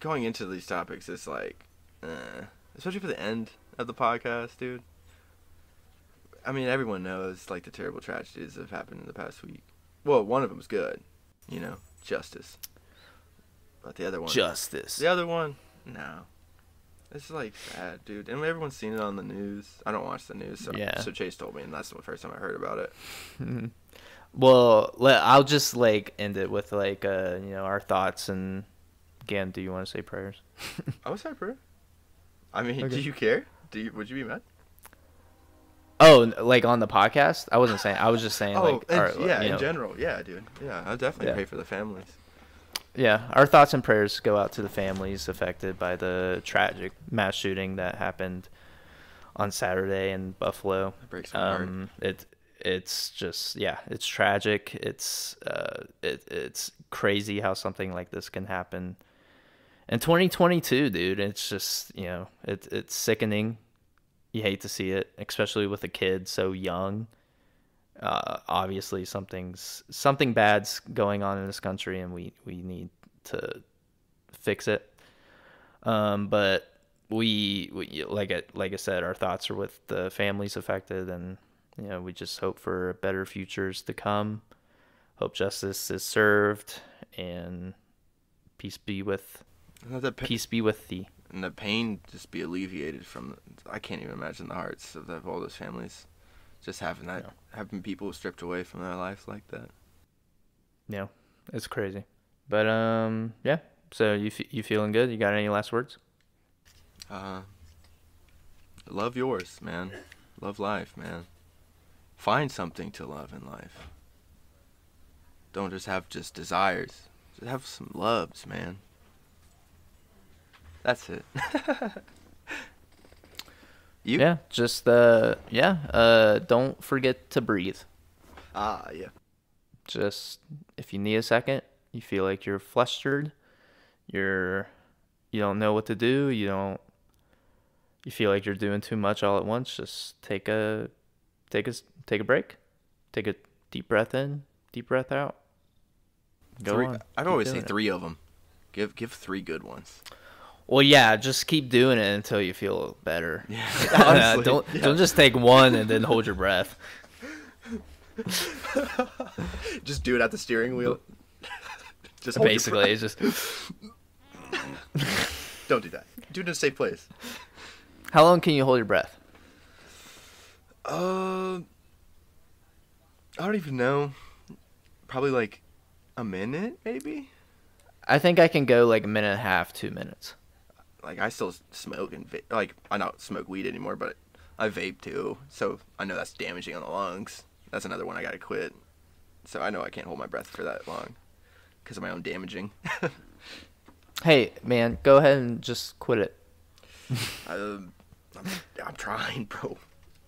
S4: going into these topics is like, especially for the end of the podcast, dude. I mean, everyone knows like the terrible tragedies that have happened in the past week. Well, one of them's good, you know, justice. But the other one, the other one, no. It's like sad, dude. And everyone's seen it on the news. I don't watch the news, so Chase told me, and that's the first time I heard about it.
S1: Well, I'll just like end it with like our thoughts. And again, do you want to say prayers?
S4: I would say prayer. I mean, do you care? Would you be mad?
S1: Oh, like on the podcast? I wasn't saying. I was just saying.
S4: In general, yeah, dude. Yeah, I'll definitely pray for the families.
S1: Yeah, our thoughts and prayers go out to the families affected by the tragic mass shooting that happened on Saturday in Buffalo.
S4: It breaks my heart.
S1: It's just it's tragic. It's crazy how something like this can happen in 2022, dude. It's just it's sickening. You hate to see it, especially with a kid so young. Obviously, something bad's going on in this country, and we need to fix it. But we like I said, our thoughts are with the families affected, and we just hope for better futures to come. Hope justice is served, and peace be with thee.
S4: And the pain just be alleviated from. I can't even imagine the hearts of all those families, just having people stripped away from their lives like that.
S1: Yeah, it's crazy. But yeah. So you feeling good? You got any last words?
S4: Love yours, man. Love life, man. Find something to love in life. Don't just have desires. Just have some loves, man. That's it. You?
S1: Yeah, just don't forget to breathe.
S4: Yeah.
S1: Just if you need a second, you feel like you're flustered, you don't know what to do, you feel like you're doing too much all at once, just take a break. Take a Deep breath in, deep breath out. Go
S4: Three,
S1: on.
S4: I'd
S1: Keep
S4: always
S1: doing
S4: say
S1: it.
S4: 3 of them. Give 3 good ones.
S1: Well, yeah, just keep doing it until you feel better.
S4: Yeah, honestly,
S1: Don't just take one and then hold your breath.
S4: Just do it at the steering wheel. Just hold your
S1: Basically, it's just.
S4: breath. Don't do that. Do it in a safe place.
S1: How long can you hold your breath?
S4: I don't even know. Probably like a minute, maybe.
S1: I think I can go like a minute and a half, 2 minutes.
S4: Like I still smoke and like I don't smoke weed anymore, but I vape too. So I know that's damaging on the lungs. That's another one I gotta quit. So I know I can't hold my breath for that long because of my own damaging.
S1: Hey, man, go ahead and just quit it.
S4: I'm trying, bro.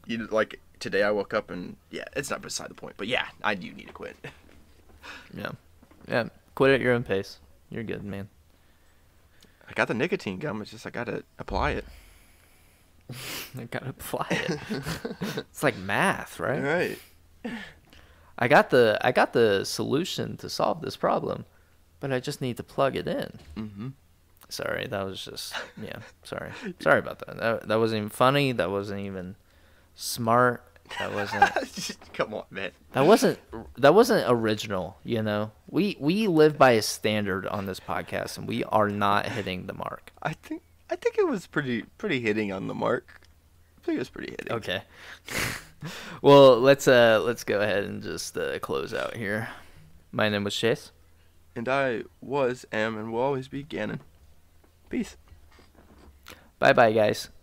S4: Like today I woke up and yeah, it's not beside the point, but yeah, I do need to quit.
S1: Yeah, quit at your own pace. You're good, man.
S4: I got the nicotine gum. It's just I gotta apply it.
S1: I gotta apply it. It's like math, right?
S4: Right.
S1: I got the solution to solve this problem, but I just need to plug it in.
S4: Mm-hmm.
S1: Sorry, that was just Sorry about that. That wasn't even funny. That wasn't even smart. That wasn't.
S4: Come on, man.
S1: That wasn't original. You know, we live by a standard on this podcast, and we are not hitting the mark.
S4: I think it was pretty hitting on the mark. I think it was pretty hitting.
S1: Okay. Well, let's go ahead and just close out here. My name was Chase.
S4: And I am, and will always be Gannon. Peace.
S1: Bye, guys.